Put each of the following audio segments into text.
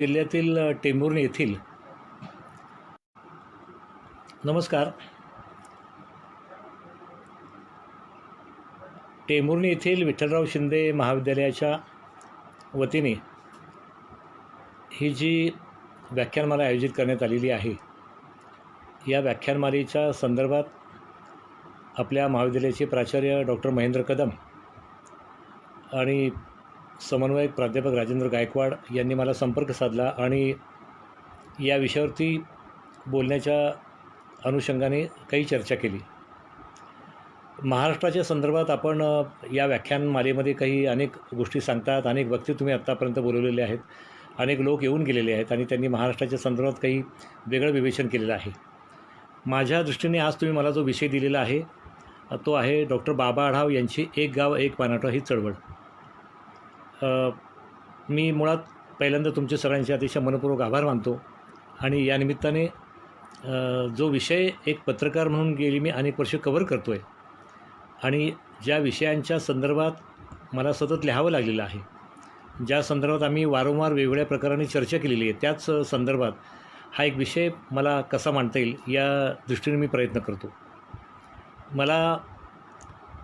जिल्ह्यातील टेंभुर्णी येथील नमस्कार. टेंभुर्णी येथील विठ्ठलराव शिंदे महाविद्यालयाच्या वतीने ही जी व्याख्यानमाला आयोजित करण्यात आलेली आहे, या व्याख्यानमालेच्या संदर्भात आपल्या महाविद्यालयाचे प्राचार्य डॉक्टर महेंद्र कदम आणि समन्वयक प्राध्यापक राजेंद्र गायकवाड यांनी मला संपर्क साधला आणि या विषयावरती बोलण्याच्या अनुषंगाने काही चर्चा केली. महाराष्ट्राच्या संदर्भात आपण या व्याख्यानमालेमध्ये काही अनेक गोष्टी सांगतात, अनेक वक्ते तुम्ही आत्तापर्यंत बोलवलेले आहेत, अनेक लोक येऊन गेलेले आहेत आणि त्यांनी महाराष्ट्राच्या संदर्भात काही वेगळं विवेचन केलेलं आहे. माझ्या दृष्टीने आज तुम्ही मला जो विषय दिलेला आहे तो आहे डॉक्टर बाबा आढाव यांची एक गाव एक पाणवठा ही चळवळ. मी मुळात पहिल्यांदा तुमच्या सगळ्यांचे अतिशय मनपूर्वक आभार मानतो आणि या निमित्ताने जो विषय एक पत्रकार म्हणून गेली मी अनेक वर्ष कव्हर करतो आहे आणि ज्या विषयांच्या संदर्भात मला सतत लिहावं लागलेलं आहे, ज्या संदर्भात आम्ही वारंवार वेगवेगळ्या प्रकाराने चर्चा केलेली आहे, त्याच संदर्भात हा एक विषय मला कसा मांडता येईल या दृष्टीने मी प्रयत्न करतो. मला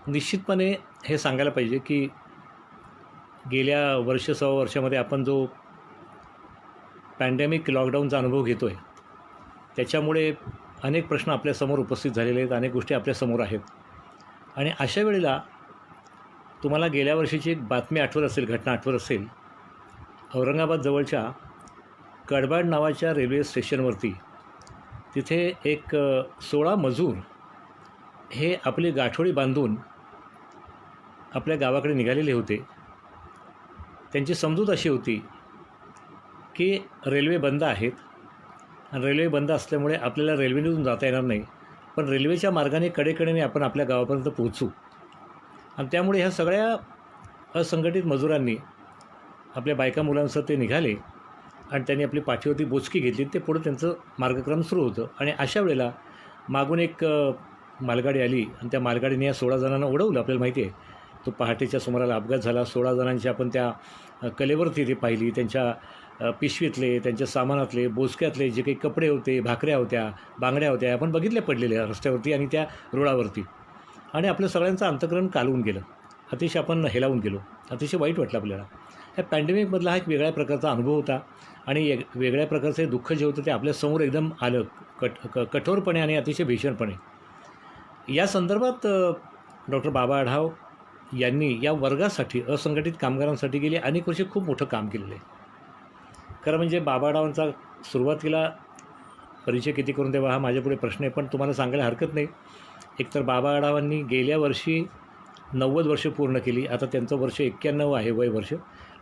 निश्चितपणे हे सांगायला पाहिजे की गेल्या सव्वा वर्षामध्ये आपण जो पॅन्डेमिक लॉकडाऊनचा अनुभव घेतो आहे, त्याच्यामुळे अनेक प्रश्न आपल्यासमोर उपस्थित झालेले आहेत, अनेक गोष्टी आपल्यासमोर आहेत. आणि अशा वेळेला तुम्हाला गेल्या वर्षीची एक बातमी आठवत असेल, घटना आठवत असेल. औरंगाबाद जवळच्या कडबाड नावाच्या रेल्वे स्टेशनवरती तिथे एक 16 मजूर हे आपली गाठोडी बांधून आपल्या गावाकडे निघालेले होते. त्यांची समजूत अशी होती की रेल्वे बंद आहेत आणि रेल्वे बंद असल्यामुळे आपल्याला रेल्वेतून जाता येणार नाही, पण रेल्वेच्या मार्गाने कडेकडेने आपण आपल्या गावापर्यंत पोहोचू. आणि त्यामुळे ह्या सगळ्या असंघटित मजुरांनी आपल्या बायका मुलांसह ते निघाले आणि त्यांनी आपली पाठीवरती बोचकी घेतली. ते पुढं त्यांचं मार्गक्रम सुरू होतं आणि अशा वेळेला मागून एक मालगाडी आली आणि त्या मालगाडीने या 16 जणांना उडवलं. आपल्याला माहिती आहे, तो पहाटेच्या सुमाराला अपघात झाला. 16 जणांची आपण त्या कलेवरती ते पाहिली. त्यांच्या पिशवीतले, त्यांच्या सामानातले, बोचक्यातले जे काही कपडे होते, भाकऱ्या होत्या, बांगड्या होत्या, आपण बघितल्या पडलेल्या रस्त्यावरती आणि त्या रुळावरती. आणि आपलं सगळ्यांचं अंतःकरण कालवून गेलं. अतिशय आपण हेलावून गेलो. अतिशय वाईट वाटलं आपल्याला. ह्या पॅन्डेमिकमधला हा एक वेगळ्या प्रकारचा अनुभव होता आणि वेगळ्या प्रकारचं दुःख जे होतं ते आपल्यासमोर एकदम आलं, कठोरपणे आणि अतिशय भीषणपणे. या संदर्भात डॉक्टर बाबा आढाव यांनी या वर्गासाठी, असंघटित कामगारांसाठी गेली अनेक वर्षे खूप मोठं काम केलेलं आहे. खरं म्हणजे बाबा आढावांचा सुरुवातीला परिचय किती करून द्यावा हा माझ्यापुढे प्रश्न आहे, पण तुम्हाला सांगायला हरकत नाही. एकतर बाबा आढावांनी गेल्या वर्षी 90 वर्ष पूर्ण केली. आता त्यांचं वर्ष 91 आहे, वय वर्ष,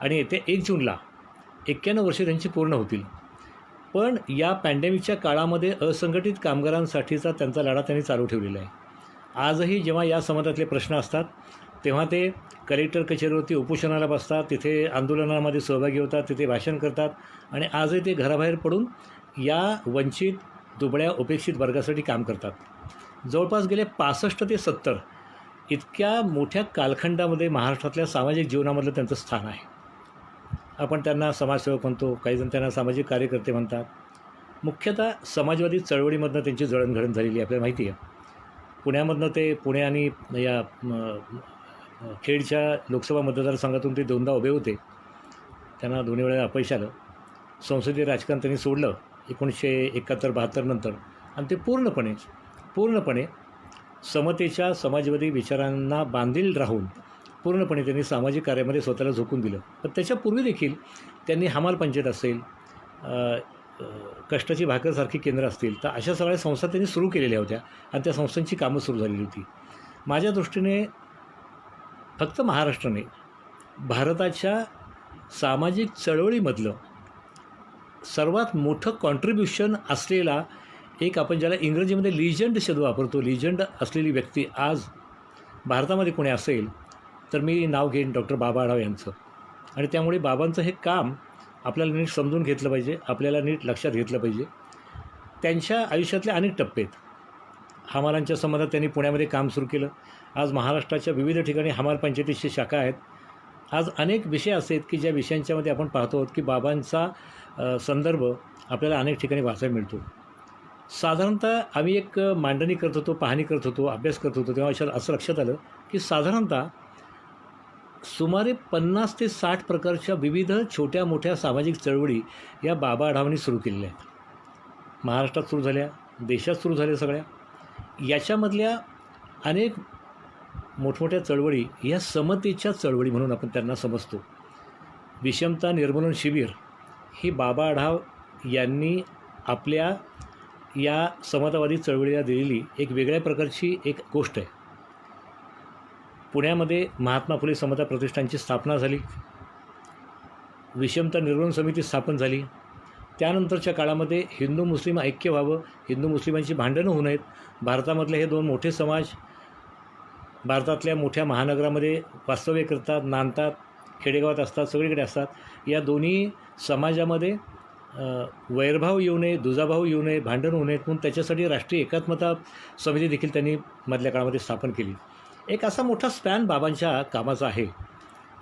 आणि येत्या 1 जूनला 91 वर्षे त्यांची पूर्ण होतील. पण या पॅन्डेमिकच्या काळामध्ये असंघटित कामगारांसाठीचा त्यांचा लढा त्यांनी चालू ठेवलेला आहे. आजही जेव्हा या संबंधातले प्रश्न असतात तेव्हा ते कलेक्टर कचेरीवरती उपोषणाला बसतात, तिथे आंदोलनामध्ये सहभागी होतात, तिथे भाषण करतात आणि आजही ते घराबाहेर पडून या वंचित, दुबळ्या, उपेक्षित वर्गासाठी काम करतात. जवळपास गेले 65 ते 70 इतक्या मोठ्या कालखंडामध्ये महाराष्ट्रातल्या सामाजिक जीवनामधलं त्यांचं स्थान आहे. आपण त्यांना समाजसेवक म्हणतो, काहीजण त्यांना सामाजिक कार्यकर्ते म्हणतात. मुख्यतः समाजवादी चळवळीमधनं त्यांची जळणघळण झालेली आहे, आपल्याला माहिती आहे. पुण्यामधनं ते पुणे आणि या खेडच्या लोकसभा मतदारसंघातून ते 2दा उभे होते. त्यांना दोन्ही वेळा अपयश आलं. संसदीय राजकारण त्यांनी सोडलं 1971-72 नंतर आणि ते पूर्णपणे समतेच्या समाजवादी विचारांना बांधील राहून पूर्णपणे त्यांनी सामाजिक कार्यामध्ये स्वतःला झोकून दिलं. पण त्याच्यापूर्वी देखील त्यांनी हमाल पंचायत असेल, कष्टाची भाकरसारखी केंद्र असतील, तर अशा सगळ्या संस्था त्यांनी सुरू केलेल्या होत्या आणि त्या संस्थांची कामं सुरू झालेली होती. माझ्या दृष्टीने फक्त महाराष्ट्राने भारताच्या सामाजिक चळवळीमधलं सर्वात मोठं कॉन्ट्रीब्युशन असलेला एक, आपण ज्याला इंग्रजीमध्ये लिजंड शब्द वापरतो, लिजंड असलेली व्यक्ती आज भारतामध्ये कोणी असेल तर मी नाव घेईन डॉक्टर बाबा आढाव यांचं. आणि त्यामुळे बाबांचं हे काम आपल्याला नीट समजून घेतलं पाहिजे, आपल्याला नीट लक्षात घेतलं पाहिजे. त्यांच्या आयुष्यातले अनेक टप्पे आहेत. हमालांच्या संबंधात त्यांनी पुण्यामध्ये काम सुरू केलं. आज महाराष्ट्राच्या विविध ठिकाणी हमाल पंचायतीची शाखा आहेत. आज अनेक विषय असे आहेत की ज्या विषयांच्यामध्ये आपण पाहतो की बाबांचा संदर्भ आपल्याला अनेक ठिकाणी वाचायला मिळतो. साधारणतः आम्ही एक मांडणी करत होतो, पाहणी करत होतो, अभ्यास करत होतो, तेव्हा असं लक्षात आलं की साधारणतः सुमारे 50 ते 60 प्रकारच्या विविध छोट्या मोठ्या सामाजिक चळवळी या बाबा आढावांनी सुरू केलेल्या आहेत. महाराष्ट्रात सुरू झाल्या, देशात सुरू झाल्या सगळ्या. याच्यामधल्या अनेक मोठमोठ्या चळवळी या समतेच्या चळवळी म्हणून आपण त्यांना समजतो. विषमता निर्मूलन शिबिर ही बाबा आढाव यांनी आपल्या या समतावादी चळवळीला दिलेली एक वेगळ्या प्रकारची एक गोष्ट आहे. पुण्यामध्ये महात्मा फुले समता प्रतिष्ठानची स्थापना झाली, विषमता निर्मूलन समिती स्थापन झाली. त्यानंतरच्या काळामध्ये हिंदू मुस्लिम ऐक्य व्हावं, हिंदू मुस्लिमांची भांडणं होऊ नयेत, भारतामधले हे दोन मोठे समाज भारतातल्या मोठ्या महानगरामध्ये वास्तव्य करतात, नांदतात, खेडेगावात असतात, सगळीकडे असतात. या दोन्ही समाजामध्ये वैरभाव येऊ नये, दुजाभाव येऊ नये, भांडण होऊ नयेत म्हणून त्याच्यासाठी राष्ट्रीय एकात्मता समिती देखील त्यांनी मधल्या काळामध्ये स्थापन केली. एक असा मोठा स्पॅन बाबांच्या कामाचा आहे.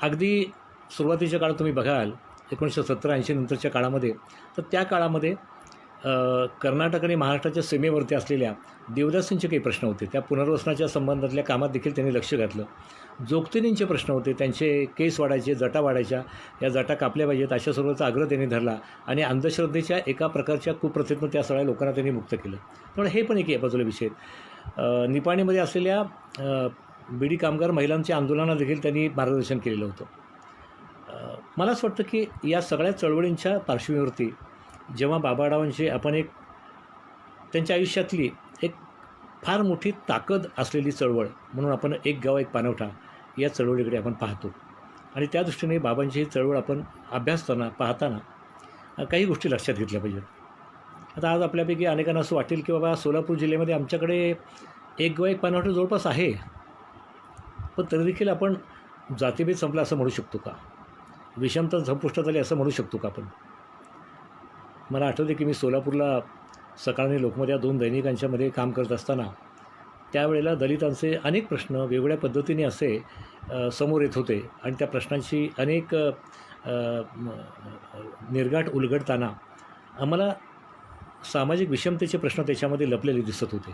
अगदी सुरुवातीच्या काळात तुम्ही बघाल 1970-80 नंतरच्या काळामध्ये, तर त्या काळामध्ये कर्नाटक आणि महाराष्ट्राच्या सीमेवरती असलेल्या देवदासींचे काही प्रश्न होते. त्या पुनर्वसनाच्या संबंधातल्या कामात देखील त्यांनी लक्ष घातलं. जोगतिनींचे प्रश्न होते, त्यांचे केस वाढायचे, जटा वाढायच्या, या जटा कापल्या पाहिजेत अशा सर्वांचा आग्रह त्यांनी धरला आणि अंधश्रद्धेच्या एका प्रकारच्या कुप्रथेतून त्या सगळ्या लोकांना त्यांनी मुक्त केलं. त्यामुळे हे पण एक बाजूला विषय. निपाणीमध्ये असलेल्या बिडी कामगार महिलांच्या आंदोलनाला देखील त्यांनी मार्गदर्शन केलेलं होतं. मला असं वाटतं की या सगळ्या चळवळींच्या पार्श्वभूमीवरती जेव्हा बाबा आढावांची आपण एक त्यांच्या आयुष्यातली एक फार मोठी ताकद असलेली चळवळ म्हणून आपण एक गाव एक पाणवठा या चळवळीकडे आपण पाहतो आणि त्या दृष्टीने बाबांची ही चळवळ आपण अभ्यासताना पाहताना काही गोष्टी लक्षात घेतल्या पाहिजेत. आता आज आपल्यापैकी अनेकांना असं वाटेल की बाबा सोलापूर जिल्ह्यामध्ये आमच्याकडे एक गाव एक पाणवठा जवळपास आहे, पण तरी देखील आपण जातीभेद संपला असं म्हणू शकतो का? विषमता संपुष्टात आली असं म्हणू शकतो का आपण? मला आठवते की मी सोलापूरला सकाळ आणि लोकमत या 2 दैनिकांच्यामध्ये काम करत असताना त्यावेळेला दलितांचे अनेक प्रश्न वेगवेगळ्या पद्धतीने असे समोर येत होते आणि त्या प्रश्नांची अनेक निर्गाठ उलगडताना आम्हाला सामाजिक विषमतेचे प्रश्न त्याच्यामध्ये लपलेले दिसत होते.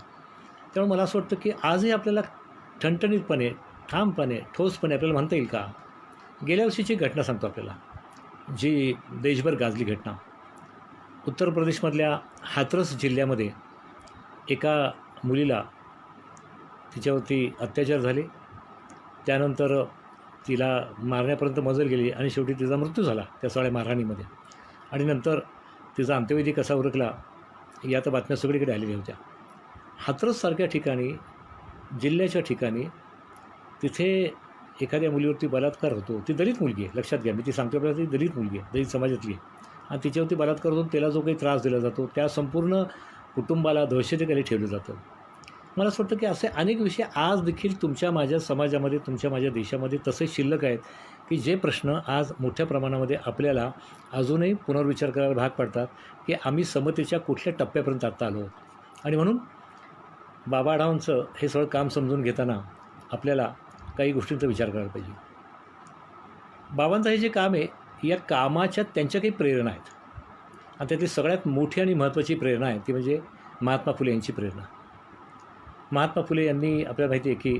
त्यामुळे मला असं वाटतं की आजही आपल्याला ठणठणीतपणे, ठामपणे, ठोसपणे आपल्याला म्हणता येईल का? गेल्या वर्षीची घटना सांगतो आपल्याला, जी देशभर गाजली घटना. उत्तर प्रदेशमधल्या हाथरस जिल्ह्यामध्ये एका मुलीला तिच्यावरती अत्याचार झाले, त्यानंतर तिला मारण्यापर्यंत मजल गेली आणि शेवटी तिचा मृत्यू झाला त्या सगळ्या मारहाणीमध्ये. आणि नंतर तिचा अंत्यविधी कसा उरकला या तर बातम्या सगळीकडे आलेल्या होत्या. हाथरससारख्या ठिकाणी, जिल्ह्याच्या ठिकाणी तिथे एखाद्या मुलीवरती बलात्कार होतो. ती दलित मुलगी आहे, लक्षात घ्या, मी ती सांगतो आपल्याला, ती दलित मुलगी आहे, दलित समाजातली आहे आणि तिच्यावरती बलात्कार होतो. त्याला जो काही त्रास दिला जातो त्या संपूर्ण कुटुंबाला दहशतीखाली ठेवलं जातं. मला असं वाटतं की असे अनेक विषय आज देखील तुमच्या माझ्या समाजामध्ये, तुमच्या माझ्या देशामध्ये तसे शिल्लक आहेत की जे प्रश्न आज मोठ्या प्रमाणामध्ये आपल्याला अजूनही पुनर्विचार करायला भाग पडतात की आम्ही समतेच्या कुठल्या टप्प्यापर्यंत आता आलो आहोत. आणि म्हणून बाबा आढावांचं हे सगळं काम समजून घेताना आपल्याला काही गोष्टींचा विचार करायला पाहिजे. बाबांचं हे जे काम आहे, या कामाच्या त्यांच्या काही प्रेरणा आहेत आणि त्यातली सगळ्यात मोठी आणि महत्त्वाची प्रेरणा आहे ती म्हणजे महात्मा फुले यांची प्रेरणा. महात्मा फुले यांनी, आपल्याला माहिती आहे की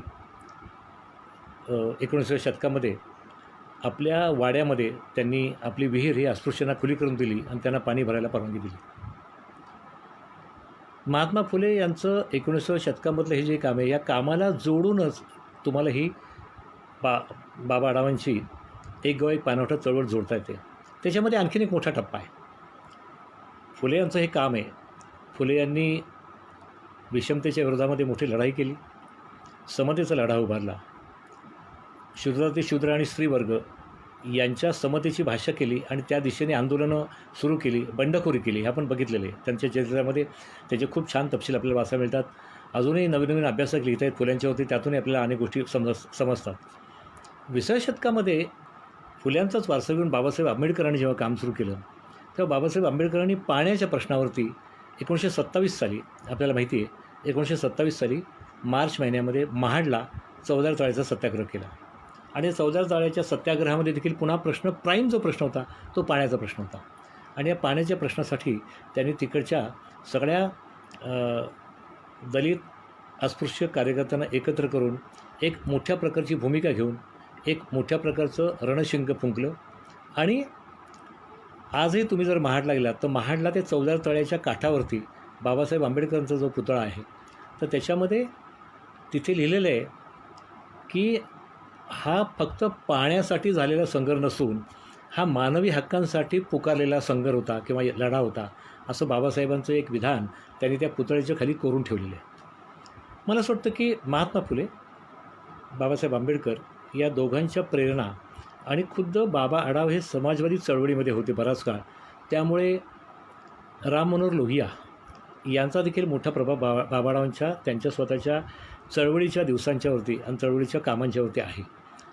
19व्या शतकामध्ये आपल्या वाड्यामध्ये त्यांनी आपली विहीर ही अस्पृश्यांना खुली करून दिली आणि त्यांना पाणी भरायला परवानगी दिली. महात्मा फुले यांचं 19व्या शतकामधलं हे जे काम आहे, या कामाला जोडूनच तुम्हाला ही बाबा आढावांची एक गाव एक पाणवठा चळवळ जोडता येते. त्याच्यामध्ये आणखीन एक मोठा टप्पा आहे. फुले यांचं हे काम आहे. फुले यांनी विषमतेच्या विरोधामध्ये मोठी लढाई केली, समतेचा लढा उभारला, शूद्राती शूद्र आणि स्त्रीवर्ग यांच्या समतेची भाषा केली आणि त्या दिशेने आंदोलनं सुरू केली, बंडखोरी केली. हे आपण बघितलेलं आहे. त्यांच्या चरित्रामध्ये त्याचे खूप छान तपशील आपल्याला वाचायला मिळतात. अजूनही नवीन नवीन अभ्यासक लिहित आहेत फुल्यांच्यावरती, त्यातूनही आपल्याला अनेक गोष्टी समजतात. 20व्या शतकामध्ये फुल्यांचाच वारसा घेऊन बाबासाहेब आंबेडकरांनी जेव्हा काम सुरू केलं तेव्हा बाबासाहेब आंबेडकरांनी पाण्याच्या प्रश्नावरती 1927 साली, आपल्याला माहिती आहे, 1927 साली मार्च महिन्यामध्ये महाडला चवदार तळ्याचा सत्याग्रह केला. आणि चवदार तळ्याच्या सत्याग्रहामध्ये देखील पुन्हा प्राईम जो प्रश्न होता तो पाण्याचा प्रश्न होता. आणि या पाण्याच्या प्रश्नासाठी त्यांनी तिकडच्या सगळ्या दलित अस्पृश्य कार्यकर्त्यांना एकत्र करून एक मोठ्या प्रकारची भूमिका घेऊन एक मोठ्या प्रकारचं रणशिंग फुंकलं. आणि आजही तुम्ही जर महाडला गेलात तर महाडला ते चौदार तळ्याच्या काठावरती बाबासाहेब आंबेडकरांचा जो पुतळा आहे तर त्याच्यामध्ये तिथे लिहिलेलं आहे की हा फक्त पाण्यासाठी झालेला संघर्ष नसून हा मानवी हक्कांसाठी पुकारलेला संघर्ष होता किंवा लढा होता, असं बाबासाहेबांचं एक विधान त्यांनी त्या पुतळ्याच्या खाली कोरून ठेवलेलं आहे. मला असं वाटतं की महात्मा फुले, बाबासाहेब आंबेडकर या दोघांच्या प्रेरणा आणि खुद्द बाबा आढाव हे समाजवादी चळवळीमध्ये होते बराच काळ, त्यामुळे राम मनोहर लोहिया यांचा देखील मोठा प्रभाव बाबा आढावांच्या त्यांच्या स्वतःच्या चळवळीच्या दिवसांच्यावरती आणि चळवळीच्या कामांच्यावरती आहे.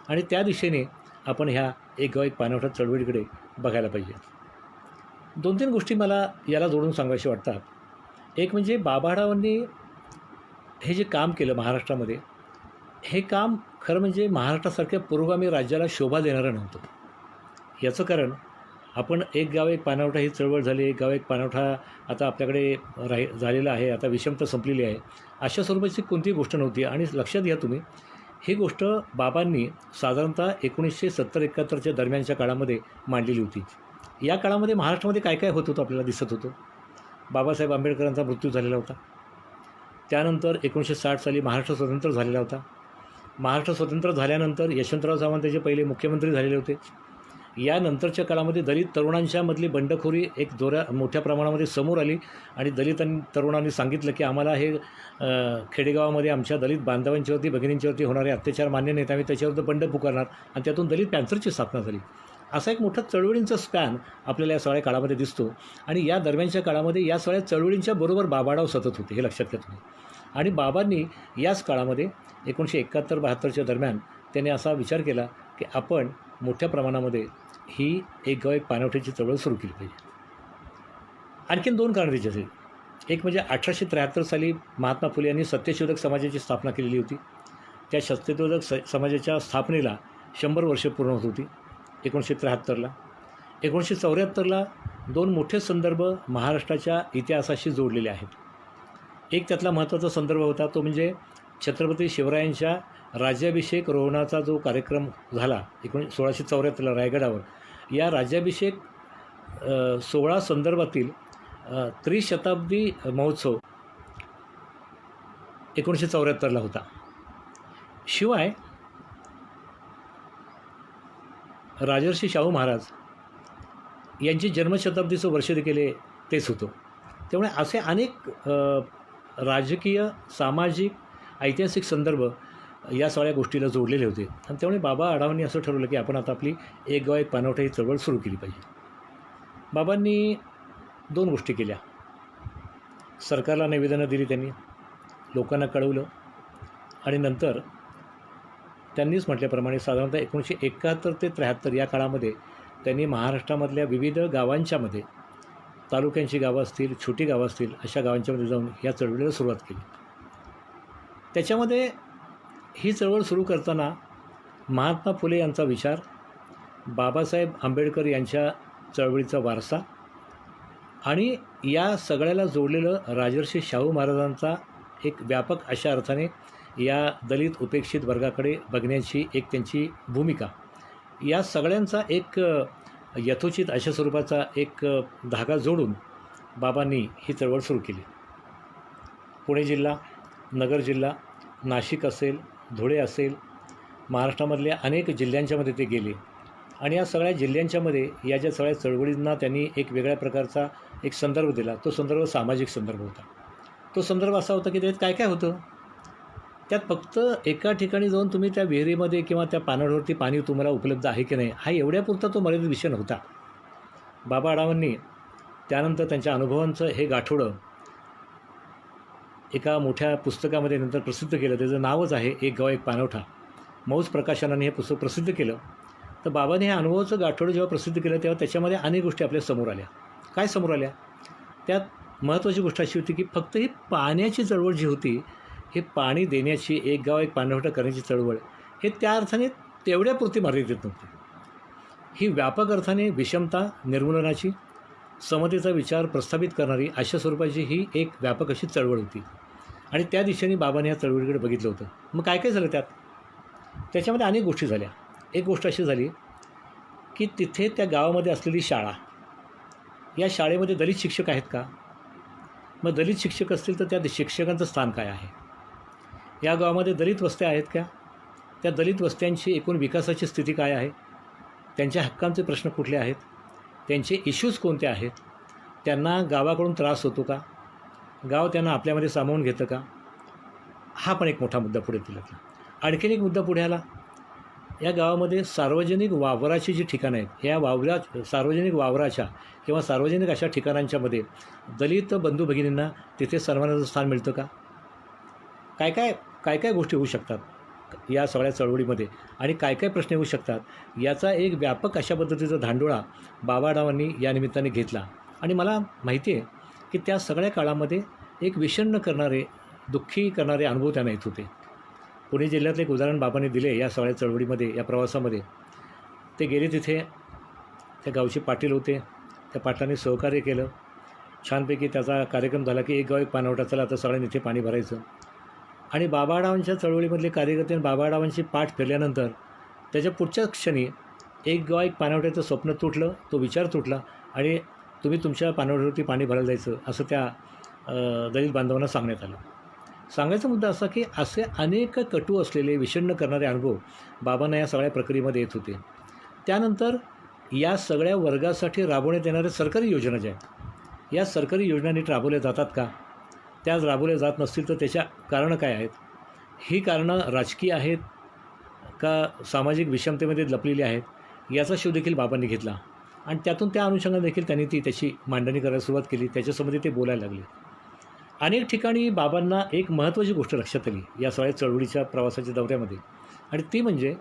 आणि त्या दिशेने आपण ह्या एक गाव एक पाणवठा चळवळीकडे बघायला पाहिजे. 2-3 गोष्टी मला याला जोडून सांगायच्या वाटतात. एक म्हणजे बाबा आढावांनी हे जे काम केलं महाराष्ट्रामध्ये, हे काम खरं म्हणजे महाराष्ट्रासारख्या पुरोगामी राज्याला शोभा देणारं नव्हतं. याचं कारण आपण एक गाव एक पाणवठा ही चळवळ झाली, एक गाव एक पाणवठा आता आपल्याकडे झालेला आहे, आता विषमता संपलेली आहे, अशा स्वरूपाची कोणतीही गोष्ट नव्हती. आणि लक्षात घ्या तुम्ही, ही गोष्ट बाबांनी साधारणतः 1970-71च्या दरम्यानच्या काळामध्ये मांडलेली होती. या काळामध्ये महाराष्ट्रामध्ये काय काय होत होतं आपल्याला दिसत होतं. बाबासाहेब आंबेडकरांचा मृत्यू झालेला होता. त्यानंतर 1960 साली महाराष्ट्र स्वतंत्र झालेला होता. महाराष्ट्र स्वतंत्र झाल्यानंतर यशवंतराव चव्हाण त्याचे पहिले मुख्यमंत्री झालेले होते. यानंतरच्या काळामध्ये दलित तरुणांच्यामधली बंडखोरी एक मोठ्या प्रमाणामध्ये समोर आली आणि दलित तरुणांनी सांगितलं की आम्हाला हे खेडेगावामध्ये आमच्या दलित बांधवांच्यावरती भगिनींच्यावरती होणारे अत्याचार मान्य नाहीत, आम्ही त्याच्यावरती बंड पुकारणार. आणि त्यातून दलित पॅन्थरची स्थापना झाली. असा एक मोठा चळवळींचा स्पॅन आपल्याला या सगळ्या काळामध्ये दिसतो. आणि या दरम्यानच्या काळामध्ये या सगळ्या चळवळींच्या बरोबर बाबा आढाव सतत होते, हे लक्षात घ्या तुम्ही. आणि बाबांनी याच काळामध्ये 1971-72च्या दरम्यान त्यांनी असा विचार केला की आपण मोठ्या प्रमाणामध्ये ही एक गाव एक पाणवठ्याची चळवळ सुरू केली पाहिजे. आणखीन 2 कारणं त्याच्यासाठी. एक म्हणजे 1873 साली महात्मा फुले यांनी सत्यशोधक समाजाची स्थापना केलेली होती. त्या सत्यशोधक समाजाच्या स्थापनेला 100 वर्षे पूर्ण होत होती 1973ला. 1974ला 2 मोठे संदर्भ महाराष्ट्राच्या इतिहासाशी जोडलेले आहेत. एक त्यातला महत्त्वाचा संदर्भ होता तो म्हणजे छत्रपती शिवरायांच्या राज्याभिषेक रोहणाचा जो कार्यक्रम झाला 1674ला रायगडावर. या राज्याभिषेक सोहळा संदर्भातील त्रिशताब्दी महोत्सव 1974ला होता. शिवाय राजर्षी शाहू महाराज यांची जन्मशताब्दीचं वर्ष देखील तेच होतं. त्यामुळे असे अनेक राजकीय, सामाजिक, ऐतिहासिक संदर्भ या सगळ्या गोष्टीला जोडलेले होते. आणि त्यामुळे बाबा आढावांनी असं ठरवलं की आपण आता आपली एक गाव एक पाणवठा ही चळवळ सुरू केली पाहिजे. बाबांनी 2 गोष्टी केल्या. सरकारला निवेदनं दिली त्यांनी, लोकांना कळवलं. आणि नंतर त्यांनीच म्हटल्याप्रमाणे साधारणतः 1971 ते 73 या काळामध्ये त्यांनी महाराष्ट्रामधल्या विविध गावांच्यामध्ये, तालुक्यांची गावं असतील, छोटी गावं असतील, अशा गावांच्यामध्ये जाऊन या चळवळीला सुरुवात केली. त्याच्यामध्ये ही चळवळ सुरू करताना महात्मा फुले यांचा विचार, बाबासाहेब आंबेडकर यांच्या चळवळीचा वारसा आणि या सगळ्याला जोडलेलं राजर्षी शाहू महाराजांचा एक व्यापक अशा अर्थाने या दलित उपेक्षित वर्गाकडे बघण्याची एक त्यांची भूमिका, या सगळ्यांचा एक यथोचित अशा स्वरूपाचा एक धागा जोडून बाबांनी ही चळवळ सुरू केली. पुणे जिल्हा, नगर जिल्हा, नाशिक असेल, धुळे असेल, महाराष्ट्रामधल्या अनेक जिल्ह्यांच्यामध्ये ते गेले. आणि या सगळ्या जिल्ह्यांच्यामध्ये या ज्या सगळ्या चळवळींना त्यांनी एक वेगळ्या प्रकारचा एक संदर्भ दिला. तो संदर्भ सामाजिक संदर्भ होता. तो संदर्भ असा होता की त्यात काय काय होतं, त्यात फक्त एका ठिकाणी जाऊन तुम्ही त्या विहिरीमध्ये किंवा त्या पाण्यावरती पाणी तुम्हाला उपलब्ध आहे की नाही, हा एवढ्यापुरता तो मर्यादित विषय नव्हता. बाबा आढावांनी त्यानंतर त्यांच्या अनुभवांचं हे गाठोडं एका मोठ्या पुस्तकामध्ये नंतर प्रसिद्ध केलं. त्याचं नावच आहे एक गाव एक पाणवठा. मौज प्रकाशनाने हे पुस्तक प्रसिद्ध केलं. तर बाबांनी हे अनुभवाचं गाठोडं जेव्हा प्रसिद्ध केलं तेव्हा त्याच्यामध्ये अनेक गोष्टी आपल्या समोर आल्या. काय समोर आल्या, त्यात महत्त्वाची गोष्ट अशी होती की फक्त ही पाण्याची चळवळ जी होती, हे पाणी देण्याची, एक गाव एक पाणवठा करण्याची चळवळ, हे त्या अर्थाने तेवढ्यापुरती मर्यादित नव्हती. ही व्यापक अर्थाने विषमता निर्मूलनाची, समतेचा विचार प्रस्थापित करणारी अशा स्वरूपाची ही एक व्यापक अशी चळवळ होती. आणि त्या दिशेने बाबांनी या चळवळीकडे बघितलं होतं. मग काय काय झालं त्याच्यामध्ये अनेक गोष्टी झाल्या. एक गोष्ट अशी झाली की तिथे त्या गावामध्ये असलेली शाळा, या शाळेमध्ये दलित शिक्षक आहेत का? मग दलित शिक्षक असतील तर त्या शिक्षकांचं स्थान काय आहे? या गावामध्ये दलित वस्त्या आहेत का? त्या दलित वस्त्यांची एकूण विकासाची स्थिती काय आहे? त्यांच्या हक्कांचे प्रश्न कुठले आहेत? त्यांचे इश्यूज कोणते आहेत? त्यांना गावाकडून त्रास होतो का? गाव त्यांना आपल्यामध्ये सामावून घेतं का? हा पण एक मोठा मुद्दा पुढे दिला. आणखीन एक मुद्दा पुढे आला. या गावामध्ये सार्वजनिक वावराची जी ठिकाणं आहेत, या सार्वजनिक वावराच्या किंवा सार्वजनिक अशा ठिकाणांच्यामध्ये दलित बंधू भगिनींना तिथे सन्मानाचं स्थान मिळतं का? काय काय गोष्टी होऊ शकतात या सगळ्या चळवळीमध्ये आणि काय काय प्रश्न येऊ शकतात, याचा एक व्यापक अशा पद्धतीचा धांडोळा बाबारावांनी या निमित्ताने घेतला. आणि मला माहिती आहे की त्या सगळ्या काळामध्ये एक विषण्ण करणारे, दुःखी करणारे अनुभव त्यांना येत होते. पुणे जिल्ह्यातलं एक उदाहरण बाबांनी दिले या सगळ्या चळवळीमध्ये, या प्रवासामध्ये. ते गेले तिथे, त्या गावचे पाटील होते, त्या पाटलांनी सहकार्य केलं. छानपैकी त्याचा कार्यक्रम झाला की एक गाव एक पाणवठा, चला आता सगळ्यांनी इथे पाणी भरायचं. आणि बाबाडावांच्या चळवळीमधले कार्यकर्ते आणि बाबाडावांची पाठ फिरल्यानंतर त्याच्या पुढच्याच क्षणी एक गाव एक पाणवठ्याचं स्वप्न तुटलं, तो विचार तुटला आणि तुम्ही तुमच्या पाणवठ्यावरती पाणी भरायला जायचं असं त्या दलित बांधवांना सांगण्यात आलं. सांगायचा मुद्दा असा की असे अनेक कटू असलेले, विषण्ण करणारे अनुभव बाबांना या सगळ्या प्रक्रियेमध्ये येत होते. त्यानंतर या सगळ्या वर्गासाठी राबवण्यात येणाऱ्या सरकारी योजना ज्या आहेत, या सरकारी योजना नीट राबवल्या जातात का? त्या राबवल्या जात नसतील तर त्याच्या कारणं काय आहेत? ही कारणं राजकीय आहेत का सामाजिक विषमतेमध्ये लपलेली आहेत, याचा शोध देखील बाबांनी घेतला. आणि त्यातून त्या अनुषंगाने देखील त्यांनी त्याची मांडणी करायला सुरुवात केली. त्याच्यासंबंधी ते बोलायला लागले. अनेक ठिकाणी बाबांना एक महत्त्वाची गोष्ट लक्षात आली या सगळ्या चळवळीच्या प्रवासाच्या दौऱ्यामध्ये, आणि ती म्हणजे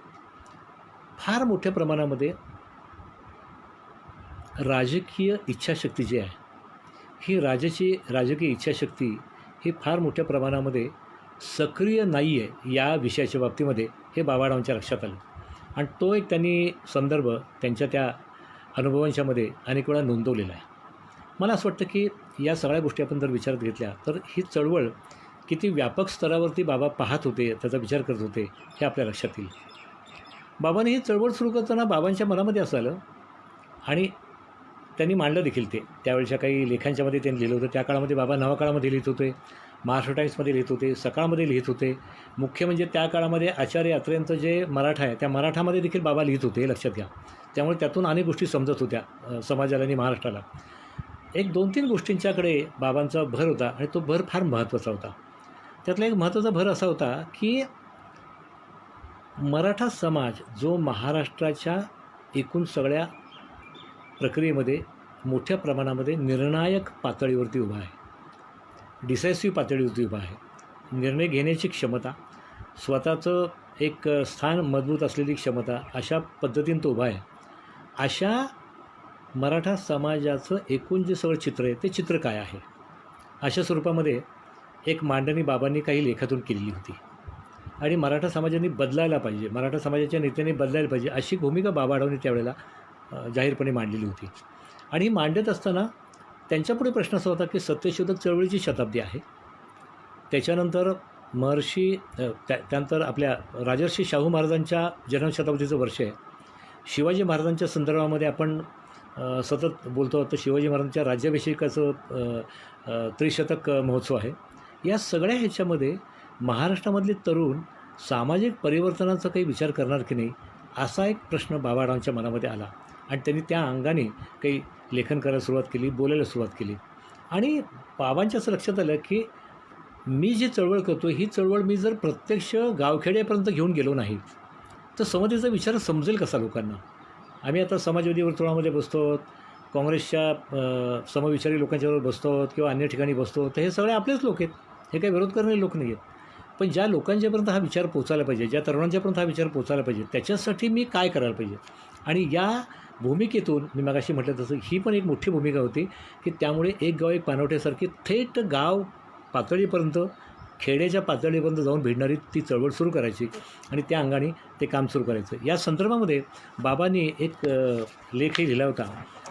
फार मोठ्या प्रमाणामध्ये राजकीय इच्छाशक्ती जी आहे, ही राजकीय इच्छाशक्ती ही फार मोठ्या प्रमाणामध्ये सक्रिय नाही आहे या विषयाच्या बाबतीमध्ये, हे बाबारावांच्या लक्षात आलं. आणि तो एक त्यांनी संदर्भ त्यांच्या त्या अनुभवांच्यामध्ये अनेक वेळा नोंदवलेला आहे. मला असं वाटतं की या सगळ्या गोष्टी आपण जर विचारात घेतल्या तर ही चळवळ किती व्यापक स्तरावरती बाबा पाहत होते, त्याचा विचार करत होते, हे आपल्या लक्षात येईल. बाबांनी ही चळवळ सुरू करताना बाबांच्या मनामध्ये असं आलं आणि त्यांनी मांडलं देखील. त्यावेळच्या काही लेखांच्यामध्ये त्यांनी लिहिलं होतं. त्या काळामध्ये बाबा नवाकाळामध्ये लिहित होते, महाराष्ट्र टाईम्समध्ये लिहित होते, सकाळमध्ये लिहित होते. मुख्य म्हणजे त्या काळामध्ये आचार्य यात्रेंचं जे मराठा आहे, त्या मराठामध्ये देखील बाबा लिहित होते, हे लक्षात घ्या. त्यामुळे त्यातून अनेक गोष्टी समजत होत्या समाजाला आणि महाराष्ट्राला. एक 2-3 गोष्टींच्याकडे बाबांचा भर होता आणि तो भर फार महत्त्वाचा होता. त्यातला एक महत्त्वाचा भर असा होता की मराठा समाज जो महाराष्ट्राच्या एकूण सगळ्या प्रक्रियेमध्ये मोठ्या प्रमाणामध्ये निर्णायक पातळीवरती उभा आहे, डिसायसिव्ह पातळीवरती उभा आहे. निर्णय घेण्याची क्षमता, स्वतःचं एक स्थान मजबूत असलेली क्षमता, अशा पद्धतीनं तो उभा आहे. अशा मराठा समाजाचं एकूण जे सगळं चित्र आहे, ते चित्र काय आहे, अशा स्वरूपामध्ये एक मांडणी बाबांनी काही लेखातून केलेली होती. आणि मराठा समाजाने बदलायला पाहिजे, मराठा समाजाच्या नेत्यांनी बदलायला पाहिजे, अशी भूमिका बाबारावांनी त्यावेळेला जाहीरपणे मांडलेली होती. आणि ही मांडत असताना त्यांच्यापुढे प्रश्न असा होता की सत्यशोधक चळवळीची शताब्दी आहे. त्याच्यानंतर त्यानंतर आपल्या राजर्षी शाहू महाराजांच्या जन्मशताब्दीचं वर्ष आहे. शिवाजी महाराजांच्या संदर्भामध्ये आपण सतत बोलतो, तर शिवाजी महाराजांच्या राज्याभिषेकाचं त्रिशतक महोत्सव आहे. या सगळ्या ह्याच्यामध्ये महाराष्ट्रामधले तरुण सामाजिक परिवर्तनाचा काही विचार करणार की नाही, असा एक प्रश्न बाबारावांच्या मनामध्ये आला. आणि त्यांनी त्या अंगाने काही लेखन करायला सुरुवात केली, बोलायला सुरुवात केली. आणि बाबांच्या असं लक्षात आलं की मी जी चळवळ करतो, ही चळवळ मी जर प्रत्यक्ष गावखेड्यापर्यंत घेऊन गेलो नाही तर समतेचा विचार समजेल कसा लोकांना. आम्ही आता समाजवादी वर्तुळामध्ये बसतो, काँग्रेसच्या समविचारी लोकांच्याबरोबर बसतो किंवा अन्य ठिकाणी बसतो, तर हे सगळे आपलेच लोक आहेत, हे काही विरोध करणारे लोक नाही आहेत. पण ज्या लोकांच्यापर्यंत हा विचार पोचायला पाहिजे, ज्या तरुणांच्यापर्यंत हा विचार पोचायला पाहिजे, त्याच्यासाठी मी काय करायला पाहिजे. आणि या भूमिकेतून मी मगाशी म्हटलं तसं ही पण एक मोठी भूमिका होती की त्यामुळे एक गाव एक पाणवठ्यासारखी थेट गाव पातळीपर्यंत खेड्याच्या पातळीपर्यंत जाऊन भिडणारी ती चळवळ सुरू करायची आणि त्या अंगाने ते काम सुरू करायचं. या संदर्भामध्ये बाबांनी एक लेखही लिहिला होता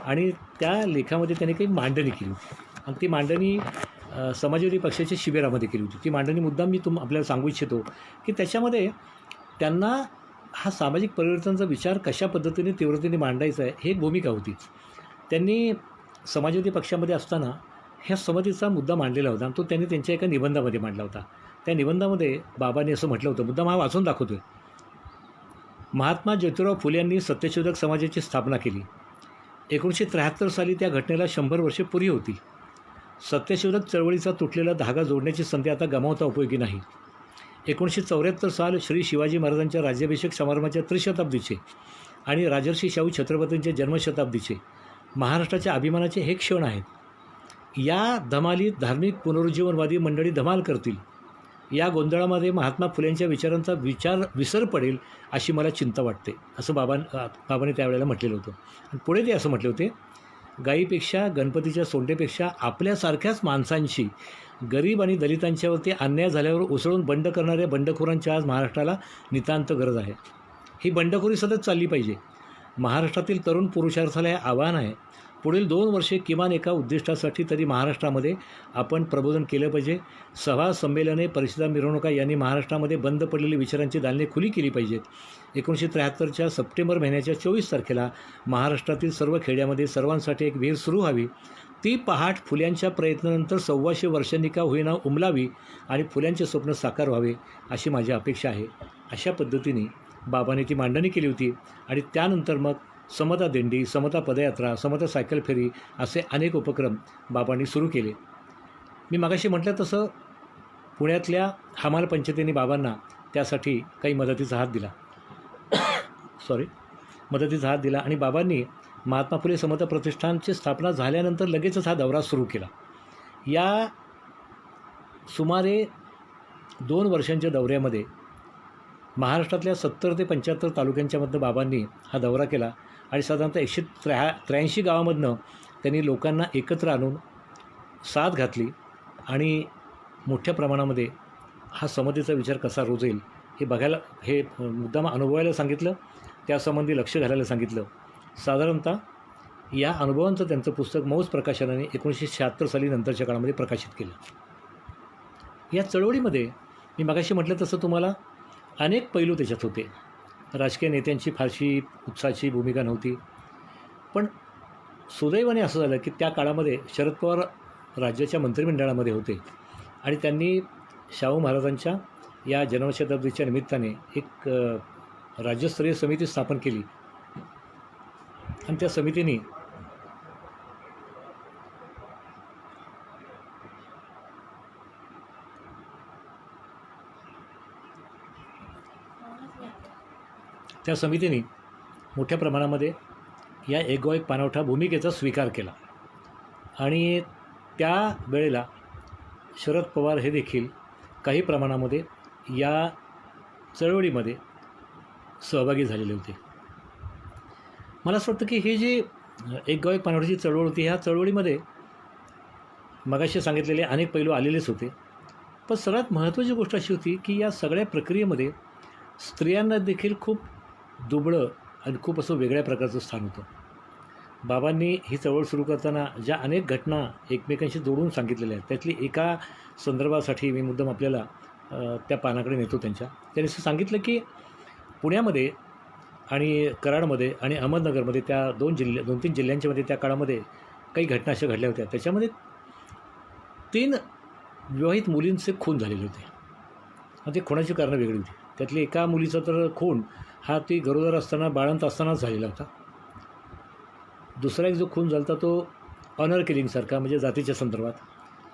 आणि त्या लेखामध्ये त्यांनी काही मांडणी केली होती आणि ती मांडणी समाजवादी पक्षाच्या शिबिरामध्ये केली होती. ती मांडणी मुद्दाम मी आपल्याला सांगू इच्छितो की त्याच्यामध्ये त्यांना हा सामाजिक परिवर्तनाचा विचार कशा पद्धतीने तीव्रतेने मांडायचा आहे ही एक भूमिका होती. त्यांनी समाजवादी पक्षामध्ये असताना ह्या समतेचा मुद्दा मांडलेला होता आणि तो त्यांनी त्यांच्या एका निबंधामध्ये मांडला होता. त्या निबंधामध्ये बाबांनी असं म्हटलं होतं, मुद्दाम हा वाचून दाखवतो आहे. महात्मा ज्योतिराव फुले यांनी सत्यशोधक समाजाची स्थापना केली. 1973 साली त्या घटनेला 100 वर्षे पुरी होती. सत्यशोधक चळवळीचा तुटलेला धागा जोडण्याची संधी आता गमावता उपयोगी नाही. 1974 साल श्री शिवाजी महाराजांच्या राज्याभिषेक समारंभाच्या त्रिशताब्दीचे आणि राजर्षी शाहू छत्रपतींच्या जन्मशताब्दीचे महाराष्ट्राच्या अभिमानाचे हे क्षण आहेत. या धमालीत धार्मिक पुनरुज्जीवनवादी मंडळी धमाल करतील. या गोंधळामध्ये महात्मा फुलेंच्या विचारांचा विसर पडेल अशी मला चिंता वाटते, असं बाबांनी त्यावेळेला म्हटलेलं होतं. आणि पुढे ते असं म्हटले होते, गायीपेक्षा गणपतीच्या सोंडेपेक्षा आपल्यासारख्याच माणसांशी गरीब आणि दलितांच्यावरती अन्याय झाल्यावर उसळून बंड करणाऱ्या बंडखोरांच्या आज महाराष्ट्राला नितांत गरज आहे. ही बंडखोरी सतत चालली पाहिजे. महाराष्ट्रातील तरुण पुरुषार्थाला हे आव्हान आहे. पुढील 2 वर्षे किमान एका उद्दिष्टासाठी तरी महाराष्ट्रामध्ये आपण प्रबोधन केलं पाहिजे. सभा, संमेलने, परिषदा, मिरवणुका यांनी महाराष्ट्रामध्ये बंद पडलेली विचारांची दालने खुली केली पाहिजेत. 1973च्या सप्टेंबर महिन्याच्या 24 तारखेला महाराष्ट्रातील सर्व खेड्यामध्ये सर्वांसाठी एक विहीर सुरू व्हावी. ती पहाट फुल्यांच्या प्रयत्नानंतर 125 वर्षांनी का होईना उमलावी आणि फुल्यांचे स्वप्न साकार व्हावे अशी माझी अपेक्षा आहे. अशा पद्धतीने बाबांनी ती मांडणी केली होती आणि त्यानंतर मग समता दिंडी, समता पदयात्रा, समता सायकल फेरी असे अनेक उपक्रम बाबांनी सुरू केले. मी मगाशी म्हटलं तसं पुण्यातल्या हमाल पंचायतीने बाबांना त्यासाठी काही मदतीचा हात दिला आणि बाबांनी महात्मा फुले समता प्रतिष्ठानची स्थापना झाल्यानंतर लगेचच हा दौरा सुरू केला. या सुमारे 2 वर्षांच्या दौऱ्यामध्ये महाराष्ट्रातल्या 70 ते 75 तालुक्यांच्यामधनं बाबांनी हा दौरा केला आणि साधारणतः 183 गावामधनं त्यांनी लोकांना एकत्र आणून साथ घातली आणि मोठ्या प्रमाणामध्ये हा समतेचा विचार कसा रुजेल हे बघायला, हे मुद्दाम अनुभवायला सांगितलं, त्यासंबंधी लक्ष घालायला सांगितलं. साधारणतः या अनुभवांचं त्यांचं पुस्तक मौज प्रकाशनाने 1976 साली नंतरच्या काळामध्ये प्रकाशित केलं. या चळवळीमध्ये मी मगाशी म्हटलं तसं तुम्हाला अनेक पैलू त्याच्यात होते. राजकीय नेत्यांची फारशी उत्साहाची भूमिका नव्हती, पण सुदैवाने असं झालं की त्या काळामध्ये शरद पवार राज्याच्या मंत्रिमंडळामध्ये होते आणि त्यांनी शाहू महाराजांच्या या जन्मशताब्दीच्या निमित्ताने एक राज्यस्तरीय समिती स्थापन केली आणि त्या समितीने मोठ्या प्रमाणामध्ये या एक गाव एक पाणवठा भूमिकेचा स्वीकार केला आणि त्या वेळेला शरद पवार हे देखील काही प्रमाणामध्ये या चळवळीमध्ये सहभागी झालेले होते. मला असं वाटतं की हे जे एक गाव एक पाणवठ्याची चळवळ होती, ह्या चळवळीमध्ये मगाशी सांगितलेले अनेक पैलू आलेलेच होते, पण सर्वात महत्त्वाची गोष्ट अशी होती की या सगळ्या प्रक्रियेमध्ये स्त्रियांना देखील खूप दुबळं आणि खूप असं वेगळ्या प्रकारचं स्थान होतं. बाबांनी ही चळवळ सुरू करताना ज्या अनेक घटना एकमेकांशी जोडून सांगितलेल्या आहेत, त्यातली एका संदर्भासाठी मी मुद्दाम आपल्याला त्या पानाकडे नेतो. त्यांनी असं सांगितलं की पुण्यामध्ये आणि कराडमध्ये आणि अहमदनगरमध्ये त्या 2-3 जिल्ह्यांच्यामध्ये त्या काळामध्ये काही घटना अशा घडल्या होत्या. त्याच्यामध्ये 3 विवाहित मुलींचे खून झालेले होते आणि ते खुनाची कारणं वेगळी होती. त्यातली एका मुलीचा तर खून हा ती गरोदर असताना, बाळंत असतानाच झालेला होता. दुसरा एक जो खून झाला तो ऑनर किलिंगसारखा, म्हणजे जातीच्या संदर्भात,